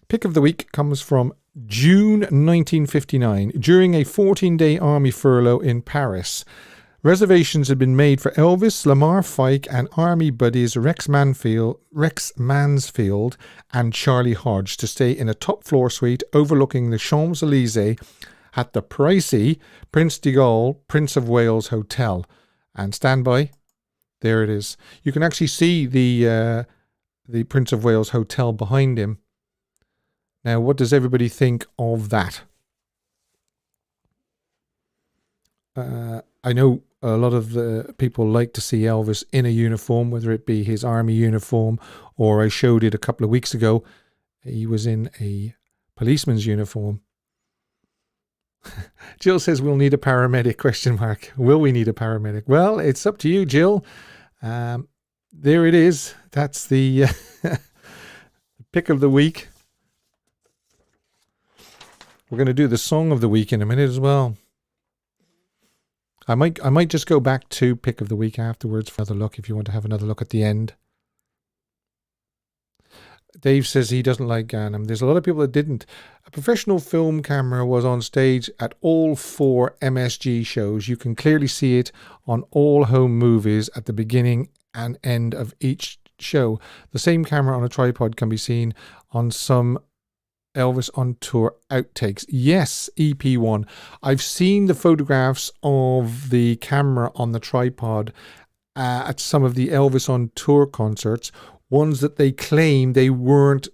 Pick of the Week comes from June 1959. During a 14-day army furlough in Paris, reservations had been made for Elvis, Lamar Fike, and army buddies Rex Mansfield and Charlie Hodge to stay in a top-floor suite overlooking the Champs-Élysées at the pricey Prince de Gaulle, Prince of Wales Hotel. And stand by. There it is. You can actually see the Prince of Wales Hotel behind him. Now, what does everybody think of that? I know a lot of the people like to see Elvis in a uniform, whether it be his army uniform, or I showed it a couple of weeks ago. He was in a policeman's uniform. Jill says we'll need a paramedic, question mark. Will we need a paramedic? Well, it's up to you, Jill. There it is. That's the Pick of the Week. We're going to do the Song of the Week in a minute as well. I might just go back to Pick of the Week afterwards for another look if you want to have another look at the end. Dave says he doesn't like Ganem. There's a lot of people that didn't. A professional film camera was on stage at all 4 MSG shows. You can clearly see it on all home movies at the beginning and end of each show. The same camera on a tripod can be seen on some Elvis on Tour outtakes. Yes, EP1. I've seen the photographs of the camera on the tripod at some of the Elvis on Tour concerts, ones that they claim they weren't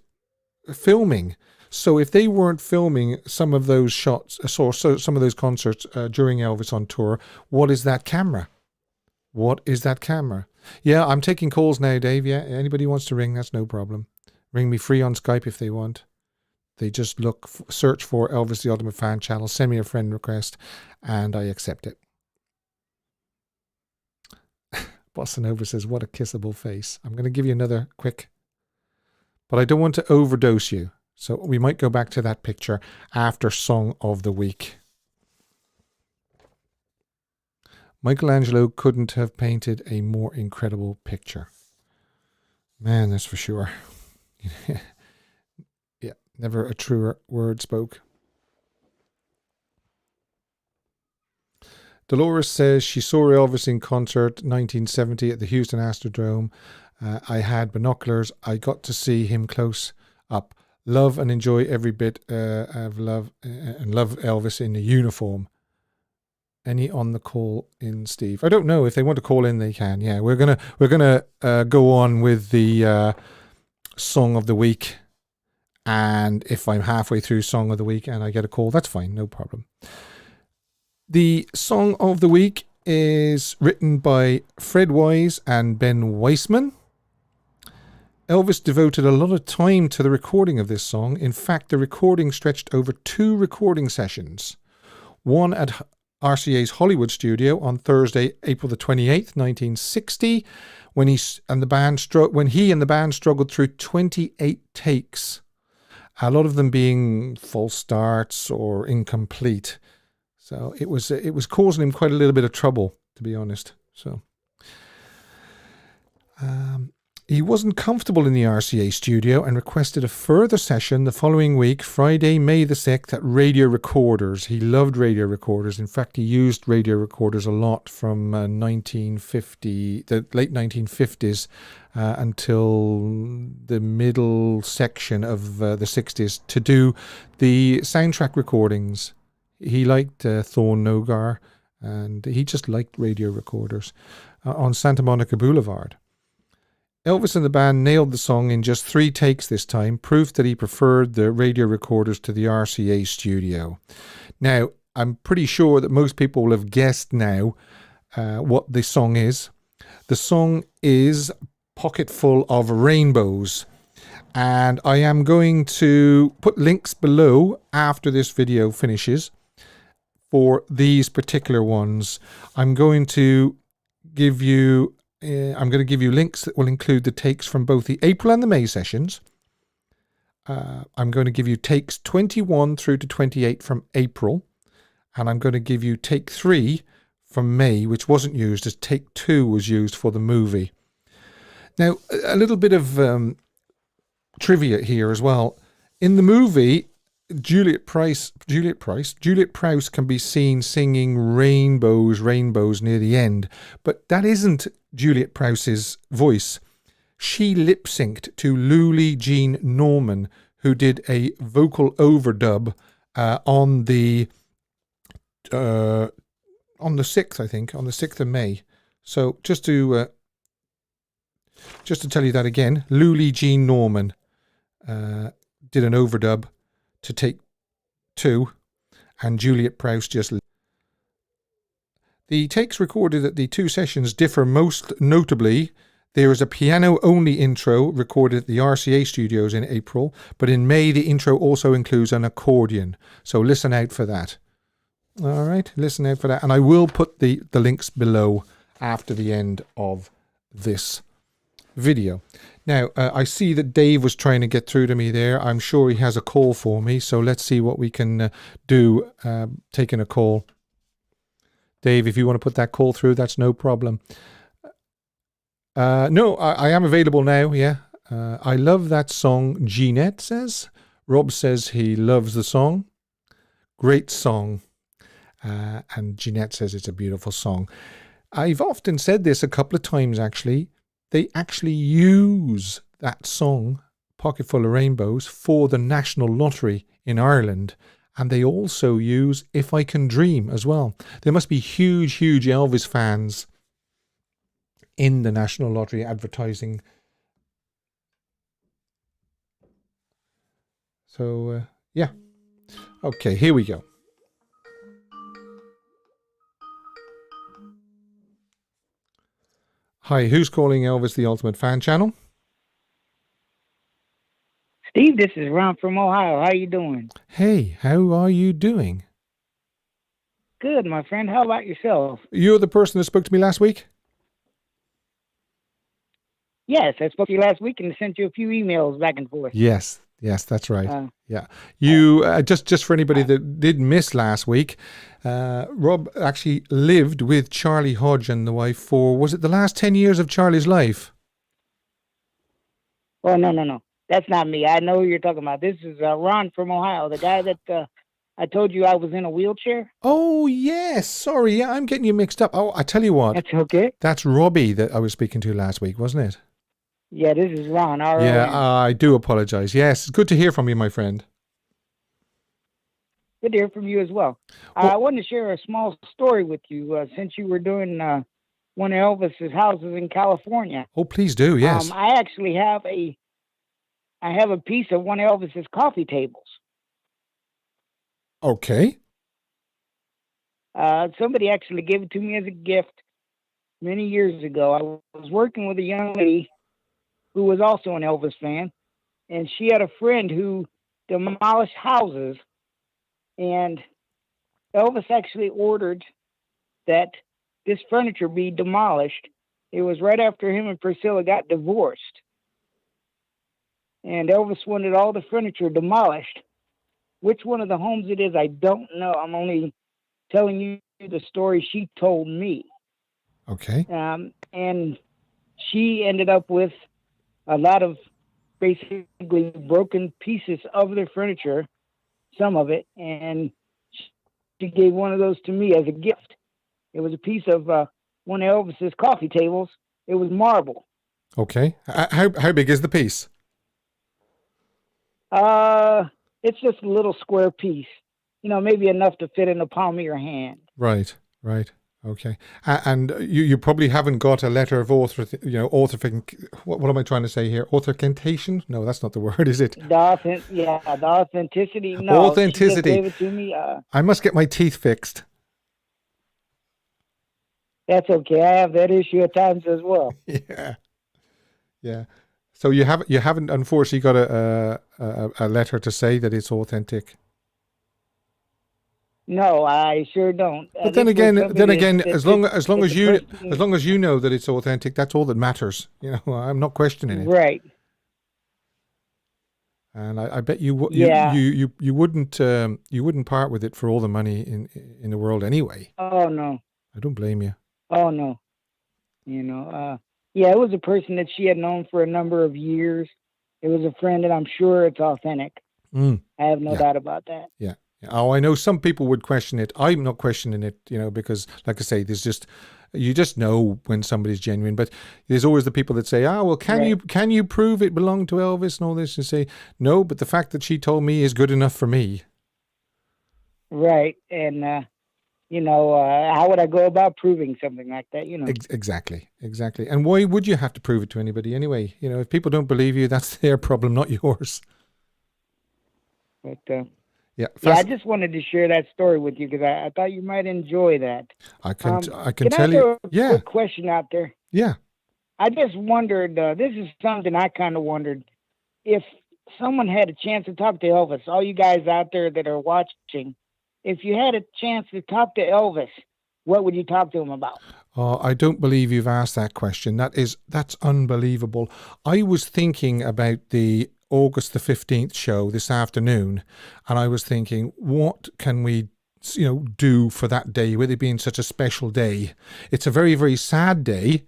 filming. So if they weren't filming some of those shots, so some of those concerts during Elvis on Tour, what is that camera? What is that camera? Yeah, I'm taking calls now, Dave. Yeah, anybody wants to ring, that's no problem. Ring me free on Skype if they want. They just search for Elvis the Ultimate Fan channel, send me a friend request, and I accept it. Bossa Nova says, what a kissable face. I'm going to give you another quick, but I don't want to overdose you. So we might go back to that picture after Song of the Week. Michelangelo couldn't have painted a more incredible picture. Man, that's for sure. Yeah, never a truer word spoke. Dolores says she saw Elvis in concert 1970 at the Houston Astrodome. I had binoculars. I got to see him close up. Love and enjoy every bit of love and love Elvis in the uniform. Any on the call in, Steve? I don't know. If they want to call in, they can. Yeah, we're gonna go on with the Song of the Week. And if I'm halfway through Song of the Week and I get a call, that's fine, no problem. The Song of the Week is written by Fred Wise and Ben Weissman. Elvis devoted a lot of time to the recording of this song. In fact, the recording stretched over 2 recording sessions. One at RCA's Hollywood studio on Thursday, April the 28th, 1960, when he and the band struggled through 28 takes. A lot of them being false starts or incomplete. So it was causing him quite a little bit of trouble, to be honest. So he wasn't comfortable in the RCA studio and requested a further session the following week, Friday, May the 6th, at Radio Recorders. He loved radio recorders. In fact, he used radio recorders a lot from the late 1950s until the middle section of the 60s to do the soundtrack recordings. He liked Thorn Nogar and he just liked radio recorders on Santa Monica Boulevard. Elvis and the band nailed the song in just 3 takes this time, proof that he preferred the radio recorders to the RCA studio. Now, I'm pretty sure that most people will have guessed now what the song is. The song is Pocketful of Rainbows. And I am going to put links below after this video finishes for these particular ones. I'm going to give you links that will include the takes from both the April and the May sessions. I'm going to give you takes 21 through to 28 from April. And I'm going to give you take 3 from May, which wasn't used, as take 2 was used for the movie. Now, a little bit of trivia here as well. In the movie, Juliet Prowse can be seen singing Rainbows, Rainbows near the end, but that isn't Juliet Prowse's voice. She lip-synced to Lulie Jean Norman, who did a vocal overdub on the 6th, I think, on the 6th of May. So just to tell you that again, Lulie Jean Norman did an overdub to take 2, and Juliet Prowse just... The takes recorded at the 2 sessions differ most notably. There is a piano-only intro recorded at the RCA studios in April, but in May the intro also includes an accordion. So listen out for that. All right, listen out for that. And I will put the links below after the end of this video. Now, I see that Dave was trying to get through to me there. I'm sure he has a call for me, so let's see what we can do taking a call. Dave, if you want to put that call through, that's no problem. No, I am available now, yeah. I love that song, Jeanette says. Rob says he loves the song. Great song. And Jeanette says it's a beautiful song. I've often said this a couple of times, actually. They actually use that song, Pocketful of Rainbows, for the National Lottery in Ireland. And they also use If I Can Dream as well. There must be huge, huge Elvis fans in the National Lottery advertising. So, yeah. Okay, here we go. Hi, who's calling Elvis the Ultimate Fan Channel? Steve, this is Ron from Ohio. How you doing? Hey, how are you doing? Good, my friend. How about yourself? You're the person that spoke to me last week? Yes, I spoke to you last week and sent you a few emails back and forth. Yes, that's right. Yeah. You, just for anybody that did miss last week, Rob actually lived with Charlie Hodge and the wife for, was it the last 10 years of Charlie's life? Oh, no. That's not me. I know who you're talking about. This is Ron from Ohio, the guy that I told you I was in a wheelchair. Oh, yes. Sorry. Yeah, I'm getting you mixed up. Oh, I tell you what. That's okay. That's Robbie that I was speaking to last week, wasn't it? Yeah, this is Ron. R-O-N. Yeah, I do apologize. Yes, it's good to hear from you, my friend. Good to hear from you as well. I wanted to share a small story with you since you were doing one of Elvis's houses in California. Oh, please do. Yes. I actually have a piece of one of Elvis's coffee tables. Okay. Somebody actually gave it to me as a gift many years ago. I was working with a young lady who was also an Elvis fan, and she had a friend who demolished houses, and Elvis actually ordered that this furniture be demolished. It was right after him and Priscilla got divorced, and Elvis wanted all the furniture demolished. Which one of the homes it is, I don't know. I'm only telling you the story she told me. Okay. And she ended up with a lot of basically broken pieces of their furniture, some of it, and she gave one of those to me as a gift. It was a piece of one of Elvis's coffee tables. It was marble. Okay. How big is the piece? It's just a little square piece. Maybe enough to fit in the palm of your hand. Right. Right. Okay. And you probably haven't got a letter of what am I trying to say here? Authentication? No, that's not the word, is it? The authenticity. No, she just Authenticity. gave it to me. I must get my teeth fixed. That's okay. I have that issue at times as well. Yeah. Yeah. So you haven't unfortunately got a letter to say that it's authentic. No, I sure don't. But then again, as long as you know that it's authentic, that's all that matters. I'm not questioning it. Right. And I bet you Yeah. you wouldn't part with it for all the money in the world anyway. Oh no. I don't blame you. Oh no. Yeah, it was a person that she had known for a number of years. It was a friend, and I'm sure it's authentic. I have no doubt about that. Yeah. Oh, I know some people would question it. I'm not questioning it, because, like I say, you just know when somebody's genuine. But there's always the people that say, well, can you prove it belonged to Elvis and all this? And say, no, but the fact that she told me is good enough for me. Right. And, how would I go about proving something like that? Exactly. And why would you have to prove it to anybody anyway? If people don't believe you, that's their problem, not yours. But, I just wanted to share that story with you because I thought you might enjoy that. I can can tell I you. throw Yeah. a quick question out there? Yeah. I just wondered, this is something I kind of wondered, if someone had a chance to talk to Elvis, all you guys out there that are watching, if you had a chance to talk to Elvis, what would you talk to him about? Oh, I don't believe you've asked that question. That's unbelievable. I was thinking about the August the 15th show this afternoon, and I was thinking, what can we do for that day, with it being such a special day? It's a very, very sad day,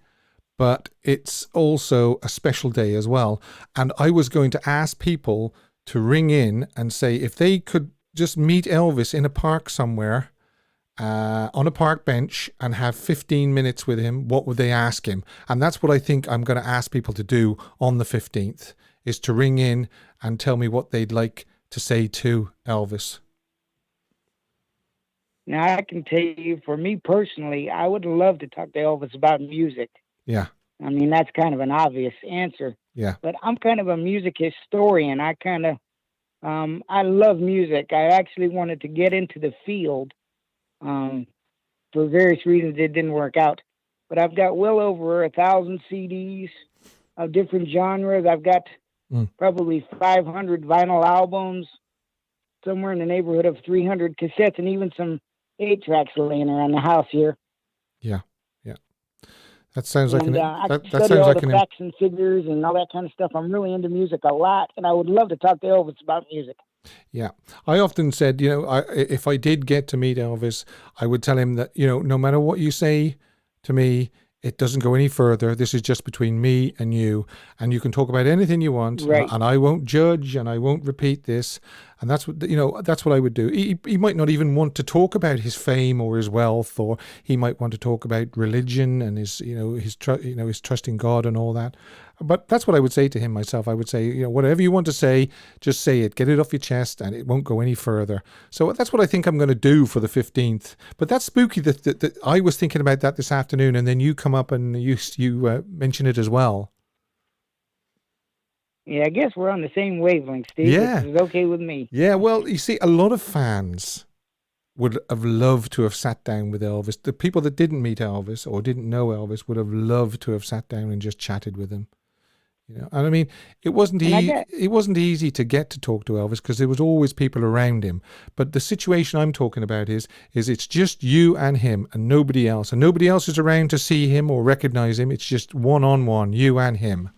but it's also a special day as well. And I was going to ask people to ring in and say if they could just meet Elvis in a park somewhere, on a park bench, and have 15 minutes with him, what would they ask him? And that's what I think I'm going to ask people to do on the 15th, is to ring in and tell me what they'd like to say to Elvis. Now, I can tell you, for me personally, I would love to talk to Elvis about music. Yeah. I mean, that's kind of an obvious answer. Yeah. But I'm kind of a music historian. I love music. I actually wanted to get into the field. For various reasons, it didn't work out. But I've got well over 1,000 CDs of different genres. I've got probably 500 vinyl albums, somewhere in the neighborhood of 300 cassettes, and even some 8-tracks laying around the house here. Yeah. That sounds like I study all the facts and figures and all that kind of stuff. I'm really into music a lot, and I would love to talk to Elvis about music. Yeah. I often said, if I did get to meet Elvis, I would tell him that, no matter what you say to me, it doesn't go any further. This is just between me and you can talk about anything you want, right, and I won't judge, and I won't repeat this. And that's what I would do. He might not even want to talk about his fame or his wealth, or he might want to talk about religion and his trust in God and all that. But that's what I would say to him myself. I would say, whatever you want to say, just say it, get it off your chest, and it won't go any further. So that's what I think I'm going to do for the 15th. But that's spooky that I was thinking about that this afternoon, and then you come up and you mention it as well. Yeah, I guess we're on the same wavelength, Steve. Yeah. This is okay with me. Yeah, well, you see, a lot of fans would have loved to have sat down with Elvis. The people that didn't meet Elvis or didn't know Elvis would have loved to have sat down and just chatted with him. And I mean, it wasn't easy to get to talk to Elvis because there was always people around him. But the situation I'm talking about is it's just you and him and nobody else. And nobody else is around to see him or recognize him. It's just one-on-one, you and him.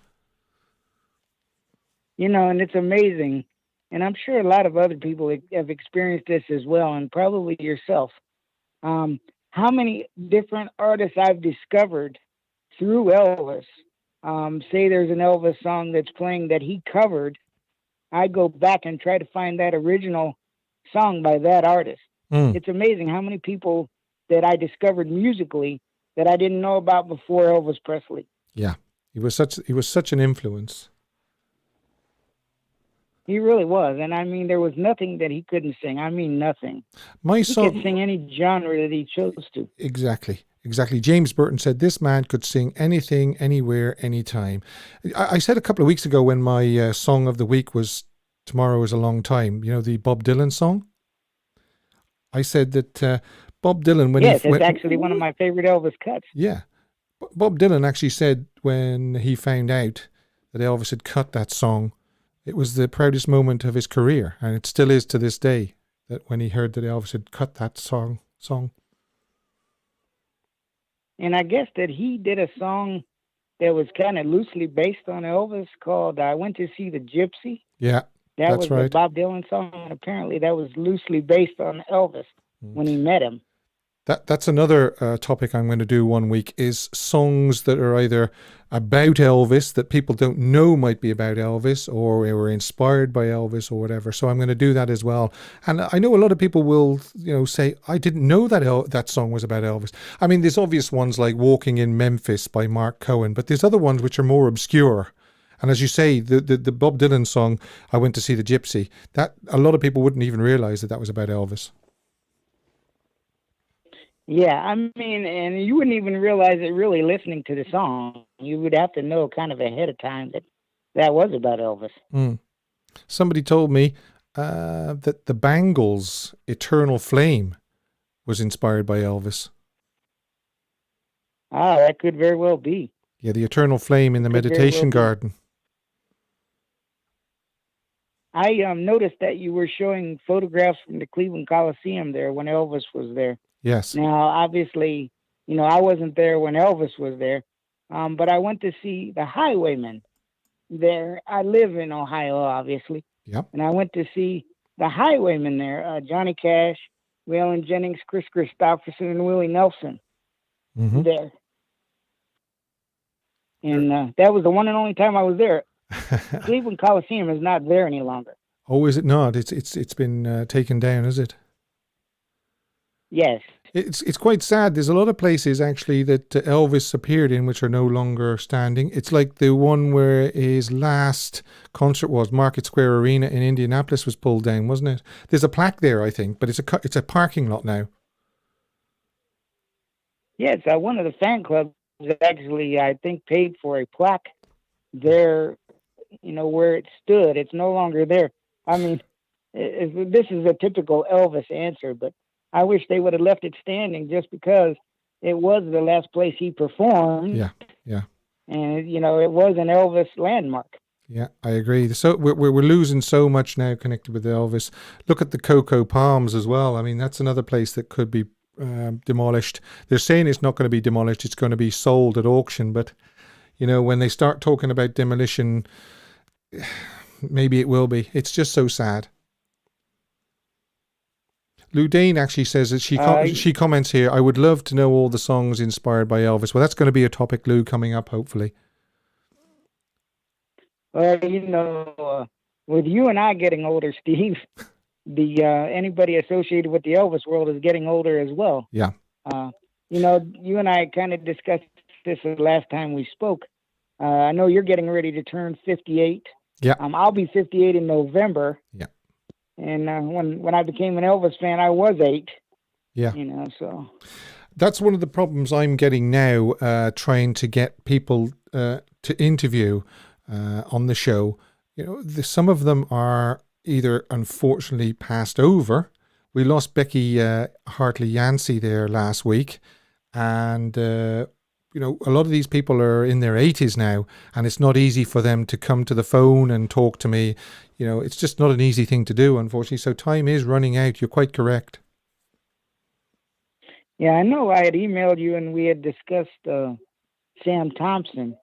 And it's amazing. And I'm sure a lot of other people have experienced this as well, and probably yourself. How many different artists I've discovered through Elvis. Say there's an Elvis song that's playing that he covered, I go back and try to find that original song by that artist. It's amazing how many people that I discovered musically that I didn't know about before Elvis Presley. Yeah, he was such an influence. He really was. And I mean, there was nothing that he couldn't sing. I mean, nothing. My He song, could sing any genre that he chose to. exactly. Exactly. James Burton said this man could sing anything, anywhere, anytime. I said a couple of weeks ago when my song of the week was Tomorrow is a Long Time, you know, the Bob Dylan song. I said that Bob Dylan, when Yes, he it's went, actually one of my favorite Elvis cuts. yeah, Bob Dylan actually said when he found out that Elvis had cut that song, it was the proudest moment of his career, and it still is to this day. That when he heard that Elvis had cut that song. And I guess that he did a song that was kind of loosely based on Elvis called I Went to See the Gypsy. Yeah, That that's was right. the Bob Dylan song, and apparently that was loosely based on Elvis when he met him. That's another topic I'm going to do one week, is songs that are either about Elvis that people don't know might be about Elvis, or were inspired by Elvis or whatever. So I'm going to do that as well. And I know a lot of people will, say, I didn't know that that song was about Elvis. I mean, there's obvious ones like Walking in Memphis by Mark Cohen, but there's other ones which are more obscure. And as you say, the Bob Dylan song, I Went to See the Gypsy, that a lot of people wouldn't even realize that was about Elvis. Yeah, I mean, and you wouldn't even realize it really listening to the song. You would have to know kind of ahead of time that was about Elvis. Mm. Somebody told me that the Bangles' Eternal Flame was inspired by Elvis. Ah, that could very well be. Yeah, the Eternal Flame in the Meditation Garden. I noticed that you were showing photographs from the Cleveland Coliseum there when Elvis was there. Yes. Now, obviously, I wasn't there when Elvis was there, but I went to see the Highwaymen there. I live in Ohio, obviously. Yep. And I went to see the Highwaymen there, Johnny Cash, Waylon Jennings, Chris Christopherson, and Willie Nelson there. And that was the one and only time I was there. Cleveland Coliseum is not there any longer. Oh, is it not? It's been taken down, is it? Yes. It's quite sad. There's a lot of places actually that Elvis appeared in which are no longer standing. It's like the one where his last concert was, Market Square Arena in Indianapolis, was pulled down, wasn't it? There's a plaque there, I think, but it's a parking lot now. Yes, one of the fan clubs actually, I think, paid for a plaque there, where it stood. It's no longer there. I mean, this is a typical Elvis answer, but I wish they would have left it standing just because it was the last place he performed. Yeah. And, it was an Elvis landmark. Yeah, I agree. So we're losing so much now connected with Elvis. Look at the Cocoa Palms as well. I mean, that's another place that could be demolished. They're saying it's not going to be demolished. It's going to be sold at auction. But, when they start talking about demolition, maybe it will be. It's just so sad. Lou Dane actually says that she comments here, I would love to know all the songs inspired by Elvis. Well, that's going to be a topic, Lou, coming up, hopefully. Well, with you and I getting older, Steve, anybody associated with the Elvis world is getting older as well. Yeah. You and I kind of discussed this the last time we spoke. I know you're getting ready to turn 58. Yeah. I'll be 58 in November. Yeah. And when I became an Elvis fan, I was 8. Yeah. So that's one of the problems I'm getting now, trying to get people to interview on the show. Some of them are either unfortunately passed over. We lost Becky Hartley Yancey there last week, and a lot of these people are in their 80s now, and it's not easy for them to come to the phone and talk to me. It's just not an easy thing to do, unfortunately. So time is running out. You're quite correct. Yeah, I know. I had emailed you, and we had discussed Sam Thompson.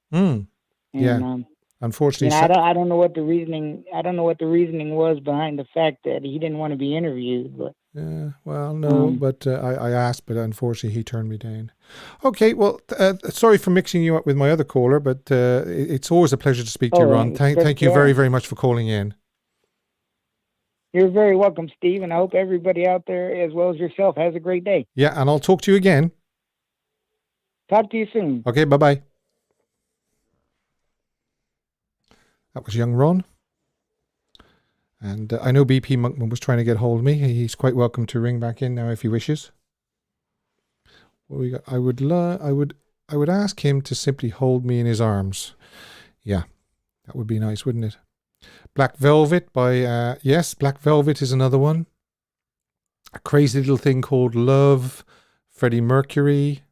Yeah. Unfortunately, I don't know what the reasoning. I don't know what the reasoning was behind the fact that he didn't want to be interviewed. But yeah, well, no, but I asked, but unfortunately, he turned me down. Okay, well, sorry for mixing you up with my other caller, but it's always a pleasure to speak to you, Ron. Thank you very, very much for calling in. You're very welcome, Steve, and I hope everybody out there, as well as yourself, has a great day. Yeah, and I'll talk to you again. Talk to you soon. Okay, bye-bye. That was young Ron. And I know BP Monkman was trying to get hold of me. He's quite welcome to ring back in now if he wishes. What we got? I would ask him to simply hold me in his arms. Yeah, that would be nice, wouldn't it? Black Velvet by yes, Black Velvet is another one. A Crazy Little Thing Called Love, Freddie Mercury.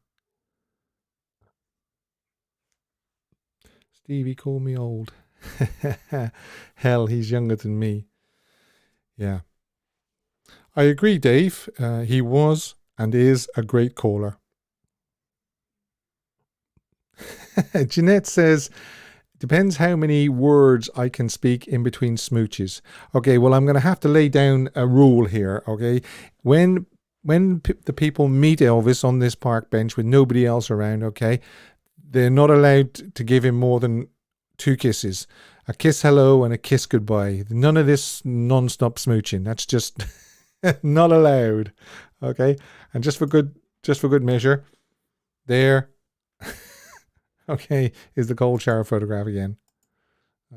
Stevie, call me old. Hell, he's younger than me. Yeah. I agree, Dave. He was and is a great caller. Jeanette says, depends how many words I can speak in between smooches. Okay, well, I'm going to have to lay down a rule here, okay? When the people meet Elvis on this park bench with nobody else around, okay, they're not allowed to give him more than 2 kisses. A kiss hello and a kiss goodbye. None of this non-stop smooching. That's just not allowed, okay? And just for good measure, there... okay, is the cold shower photograph again.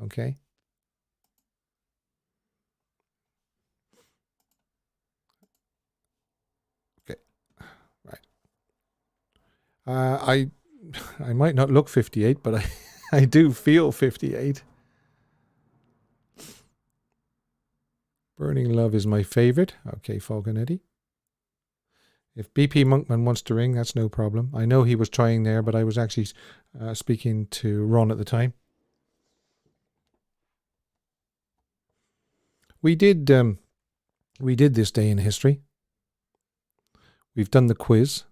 Okay. Okay. Right. I might not look 58, but I do feel 58. Burning Love is my favorite. Okay, Falconetti. If BP Monkman wants to ring, that's no problem. I know he was trying there, but I was actually speaking to Ron at the time. We did this day in history. We've done the quiz.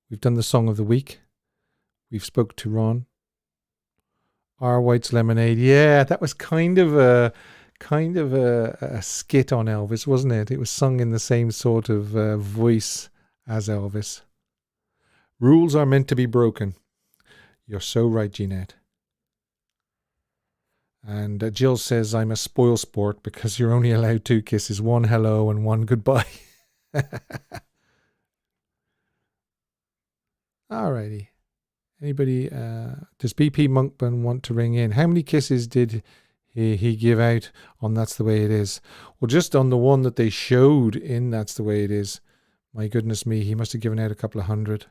We've done the song of the week. We've spoke to Ron. R. White's Lemonade. Yeah, that was kind of a skit on Elvis, wasn't it? It was sung in the same sort of voice as Elvis. Rules are meant to be broken. You're so right, Jeanette. And Jill says, I'm a spoil sport because you're only allowed 2 kisses, 1 hello and 1 goodbye. Alrighty. Anybody, does BP Monkman want to ring in? How many kisses did he give out on That's the Way It Is? Well, just on the one that they showed in That's the Way It Is, my goodness me, he must have given out a couple of hundred.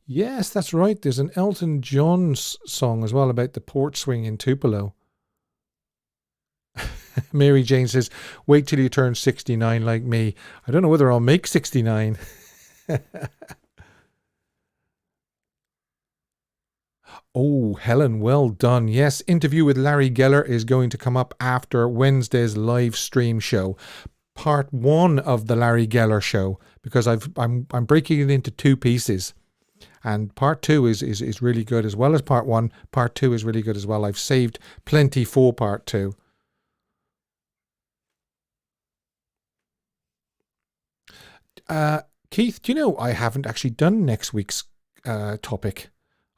Yes, that's right. There's an Elton John song as well about the porch swing in Tupelo. Mary Jane says, wait till you turn 69 like me. I don't know whether I'll make 69. Oh, Helen, well done. Yes, interview with Larry Geller is going to come up after Wednesday's live stream show. Part 1 of the Larry Geller show, because I'm breaking it into 2 pieces. And part 2 is really good as well as part 1. Part 2 is really good as well. I've saved plenty for part 2. Keith, do you know I haven't actually done next week's topic?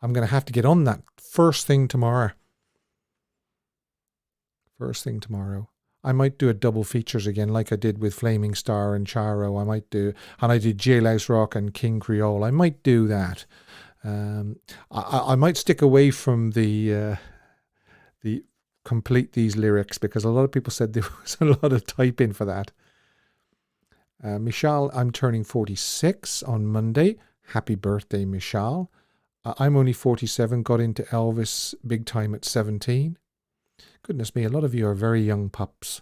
I'm going to have to get on that first thing tomorrow. I might do a double features again, like I did with Flaming Star and Charo. I did Jailhouse Rock and King Creole. I might do that. I might stick away from the complete these lyrics, because a lot of people said there was a lot of typing for that. Michelle, I'm turning 46 on Monday. Happy birthday, Michelle. I'm only 47, got into Elvis big time at 17. Goodness me, a lot of you are very young pups.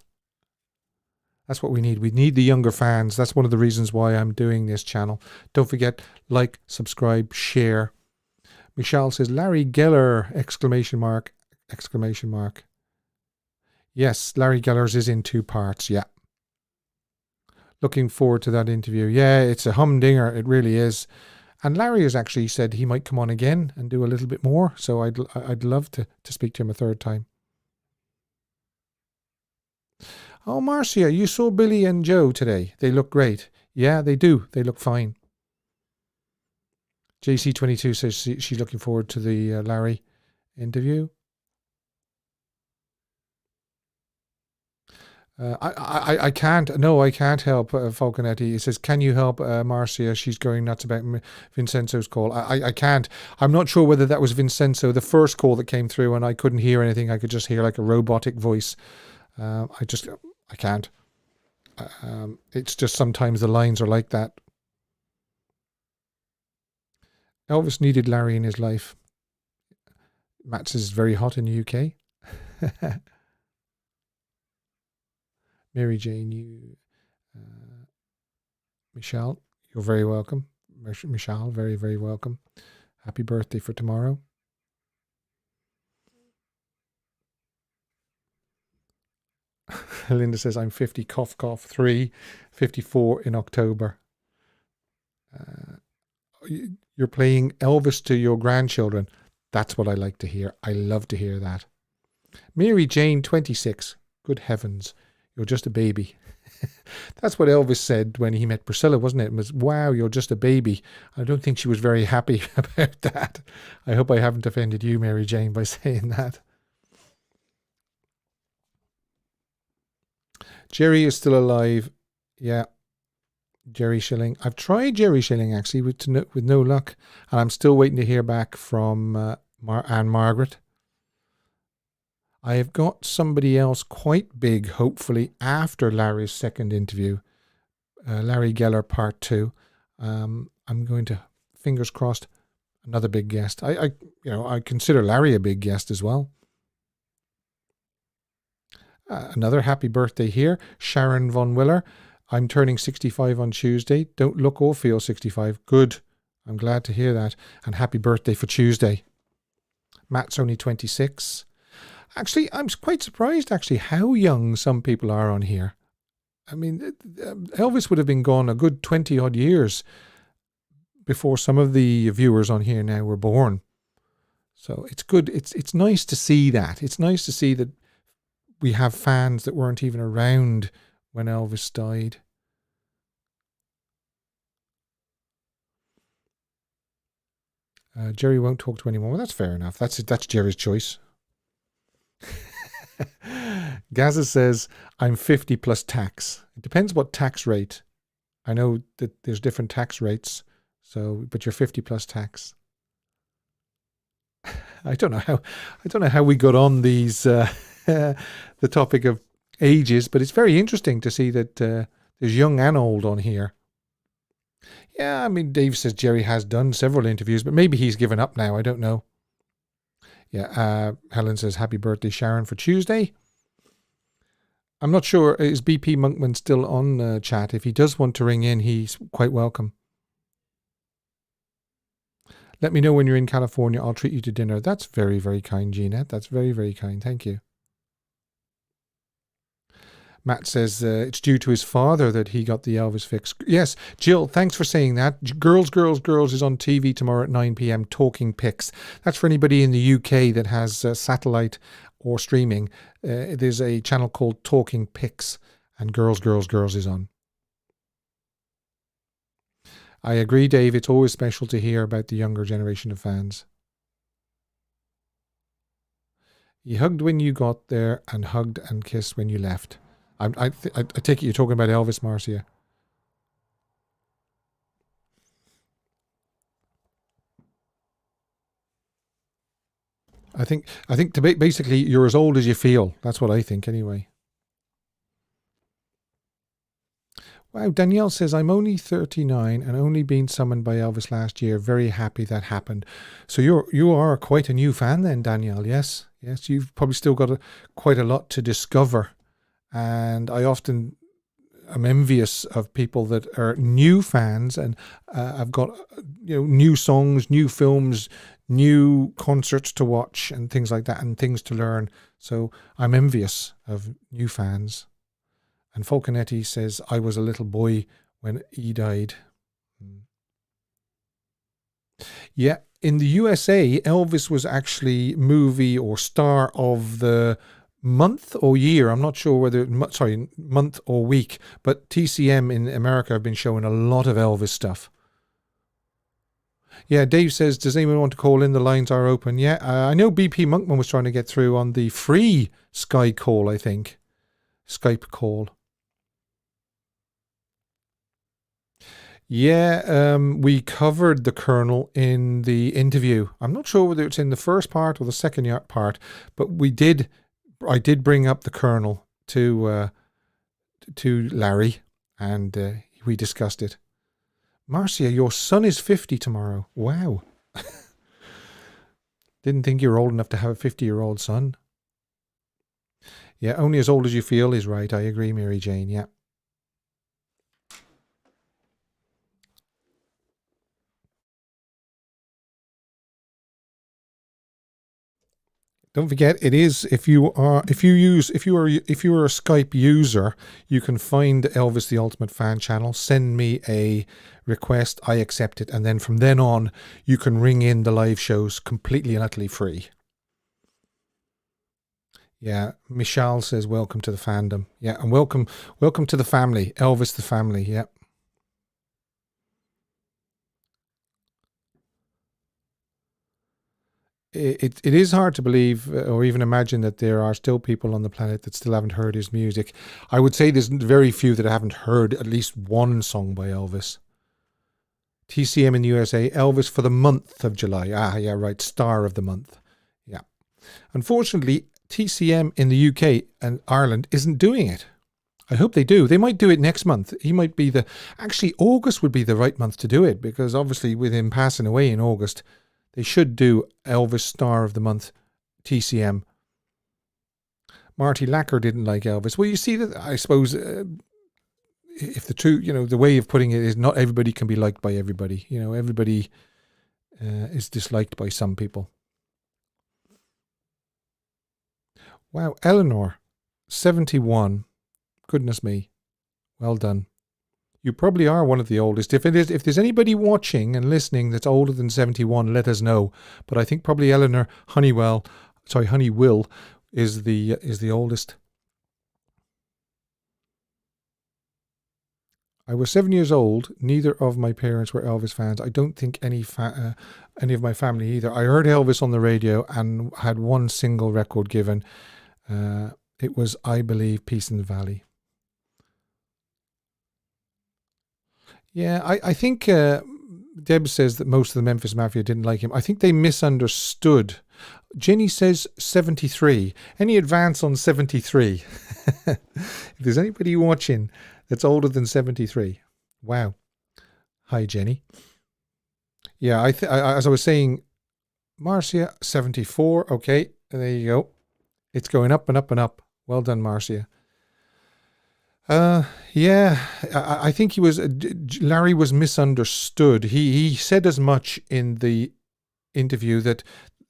That's what we need. We need the younger fans. That's one of the reasons why I'm doing this channel. Don't forget, like, subscribe, share. Michelle says, Larry Geller, exclamation mark. Yes, Larry Geller's is in 2 parts, yeah. Looking forward to that interview. Yeah, it's a humdinger. It really is. And Larry has actually said he might come on again and do a little bit more. So I'd love to speak to him a 3rd time. Oh, Marcia, you saw Billy and Joe today. They look great. Yeah, they do. They look fine. JC22 says she's looking forward to the Larry interview. I can't. No, I can't help Falconetti. He says, "Can you help Marcia? She's going nuts about Vincenzo's call." I can't. I'm not sure whether that was Vincenzo, the first call that came through, and I couldn't hear anything. I could just hear like a robotic voice. I can't. It's just sometimes the lines are like that. Elvis needed Larry in his life. Matt says it's very hot in the UK. Mary Jane, Michelle, you're very welcome. Michelle, very, very welcome. Happy birthday for tomorrow. Linda says, I'm 50, cough, cough, 3, 54 in October. You're playing Elvis to your grandchildren. That's what I like to hear. I love to hear that. Mary Jane, 26. Good heavens. You're just a baby. That's what Elvis said when he met Priscilla, wasn't it? It was, wow, you're just a baby. I don't think she was very happy about that. I hope I haven't offended you, Mary Jane, by saying that. Jerry is still alive. Yeah. Jerry Schilling. I've tried Jerry Schilling, actually, with no luck. And I'm still waiting to hear back from Anne Margaret. I have got somebody else quite big, hopefully, after Larry's second interview. Larry Geller, part 2. I'm going to, fingers crossed, another big guest. I consider Larry a big guest as well. Another happy birthday here. Sharon Von Willer. I'm turning 65 on Tuesday. Don't look or feel 65. Good. I'm glad to hear that. And happy birthday for Tuesday. Matt's only 26. Actually, I'm quite surprised, actually, how young some people are on here. I mean, Elvis would have been gone a good 20-odd years before some of the viewers on here now were born. So it's good. It's nice to see that. It's nice to see that we have fans that weren't even around when Elvis died. Jerry won't talk to anyone. Well, that's fair enough. That's Jerry's choice. Gaza says, I'm 50 plus tax. It depends what tax rate. I know that there's different tax rates, but you're 50 plus tax. I don't know how we got on these the topic of ages, but it's very interesting to see that there's young and old on here. Yeah, I mean, Dave says Jerry has done several interviews, but maybe he's given up now. I don't know. Yeah, Helen says, happy birthday, Sharon, for Tuesday. I'm not sure, is BP Monkman still on chat? If he does want to ring in, he's quite welcome. Let me know when you're in California. I'll treat you to dinner. That's very, very kind, Jeanette. That's very, very kind. Thank you. Matt says it's due to his father that he got the Elvis fix. Yes, Jill, thanks for saying that. Girls, Girls, Girls is on TV tomorrow at 9 p.m. Talking Pics. That's for anybody in the UK that has satellite or streaming. There's a channel called Talking Pics, and Girls, Girls, Girls is on. I agree, Dave. It's always special to hear about the younger generation of fans. You hugged when you got there and hugged and kissed when you left. I take it you're talking about Elvis, Marcia. I think basically you're as old as you feel. That's what I think anyway. Wow, Danielle says, I'm only 39 and only been summoned by Elvis last year. Very happy that happened. So you are quite a new fan then, Danielle. Yes, you've probably still got quite a lot to discover. And I often am envious of people that are new fans and I've got new songs, new films, new concerts to watch and things like that and things to learn. So I'm envious of new fans. And Falconetti says, I was a little boy when he died. Yeah, in the USA, Elvis was actually movie or star of the month or year. I'm not sure whether, month or week, but TCM in America have been showing a lot of Elvis stuff. Yeah, Dave says, does anyone want to call in? The lines are open. Yeah, I know BP Monkman was trying to get through on the free Sky call, I think. Skype call. Yeah, we covered the Colonel in the interview. I'm not sure whether it's in the first part or the second part, but I did bring up the Colonel to Larry, and we discussed it. Marcia, your son is 50 tomorrow. Wow. Didn't think you were old enough to have a 50-year-old son. Yeah, only as old as you feel is right. I agree, Mary Jane. Yeah. Don't forget, it is if you are a Skype user, you can find Elvis the Ultimate Fan channel. Send me a request, I accept it, and then from then on, you can ring in the live shows completely and utterly free. Yeah, Michelle says welcome to the fandom. Yeah, and welcome to the family, Elvis the family. Yeah. It is hard to believe or even imagine that there are still people on the planet that still haven't heard his music. I would say there's very few that haven't heard at least one song by Elvis. TCM in the USA, Elvis for the month of July. Ah, yeah, right. Star of the month. Yeah. Unfortunately, TCM in the UK and Ireland isn't doing it. I hope they do. They might do it next month. He might be actually, August would be the right month to do it, because obviously with him passing away in August, they should do Elvis Star of the Month, TCM. Marty Lacker didn't like Elvis. Well, you see that, I suppose, if the way of putting it is not everybody can be liked by everybody. Everybody is disliked by some people. Wow, Eleanor, 71. Goodness me. Well done. You probably are one of the oldest. If there's anybody watching and listening that's older than 71, let us know. But I think probably Eleanor Honeywell is the oldest. I was 7 years old. Neither of my parents were Elvis fans. I don't think any of my family either. I heard Elvis on the radio and had one single record given. It was, I believe, Peace in the Valley. Yeah, I think Deb says that most of the Memphis Mafia didn't like him. I think they misunderstood. Jenny says 73. Any advance on 73? If there's anybody watching that's older than 73. Wow. Hi, Jenny. Yeah, as I was saying, Marcia, 74. Okay, there you go. It's going up and up and up. Well done, Marcia. Yeah, I think Larry was misunderstood. He said as much in the interview that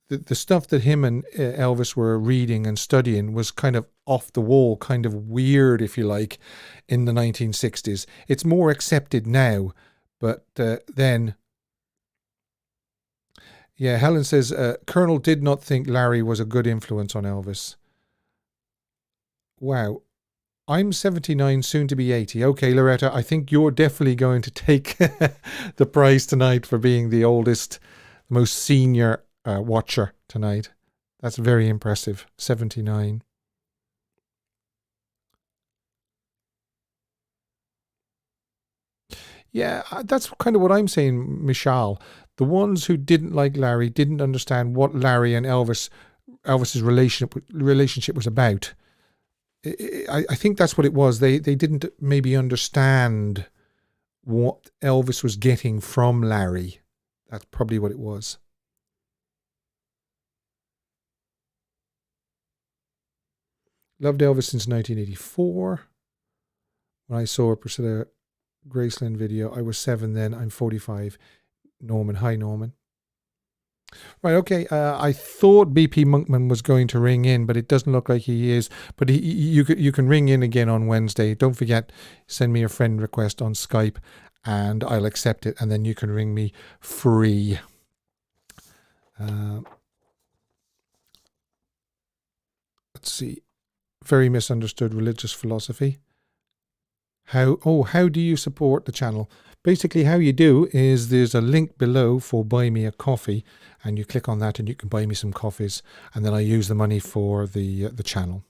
the stuff that him and Elvis were reading and studying was kind of off the wall, kind of weird, if you like, in the 1960s. It's more accepted now, but then... Yeah, Helen says, Colonel did not think Larry was a good influence on Elvis. Wow. I'm 79, soon to be 80. Okay, Loretta, I think you're definitely going to take the prize tonight for being the oldest, most senior watcher tonight. That's very impressive. 79. Yeah, that's kind of what I'm saying, Michelle. The ones who didn't like Larry didn't understand what Larry and Elvis's relationship was about. I think that's what it was. They didn't maybe understand what Elvis was getting from Larry. That's probably what it was. Loved Elvis since 1984. When I saw a Priscilla Graceland video, I was 7 then. I'm 45. Norman. Hi, Norman. Right, okay. I thought BP Monkman was going to ring in, but it doesn't look like he is. But you can ring in again on Wednesday. Don't forget, send me a friend request on Skype, and I'll accept it, and then you can ring me free. Let's see. Very misunderstood religious philosophy. How do you support the channel? Basically, how you do is there's a link below for Buy Me a Coffee, and you click on that and you can buy me some coffees, and then I use the money for the channel.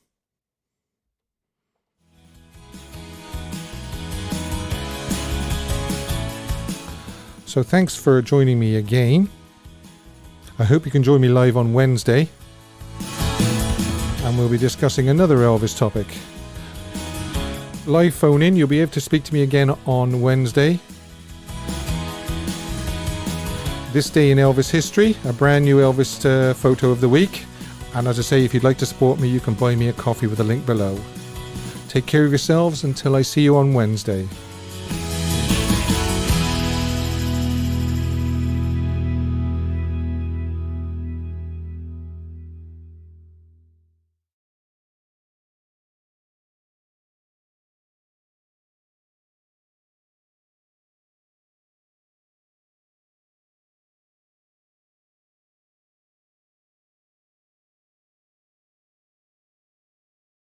So thanks for joining me again. I hope you can join me live on Wednesday. And we'll be discussing another Elvis topic. Live phone in, you'll be able to speak to me again on Wednesday. This day in Elvis history, a brand new Elvis photo of the week. And as I say, if you'd like to support me, you can buy me a coffee with a link below. Take care of yourselves until I see you on Wednesday.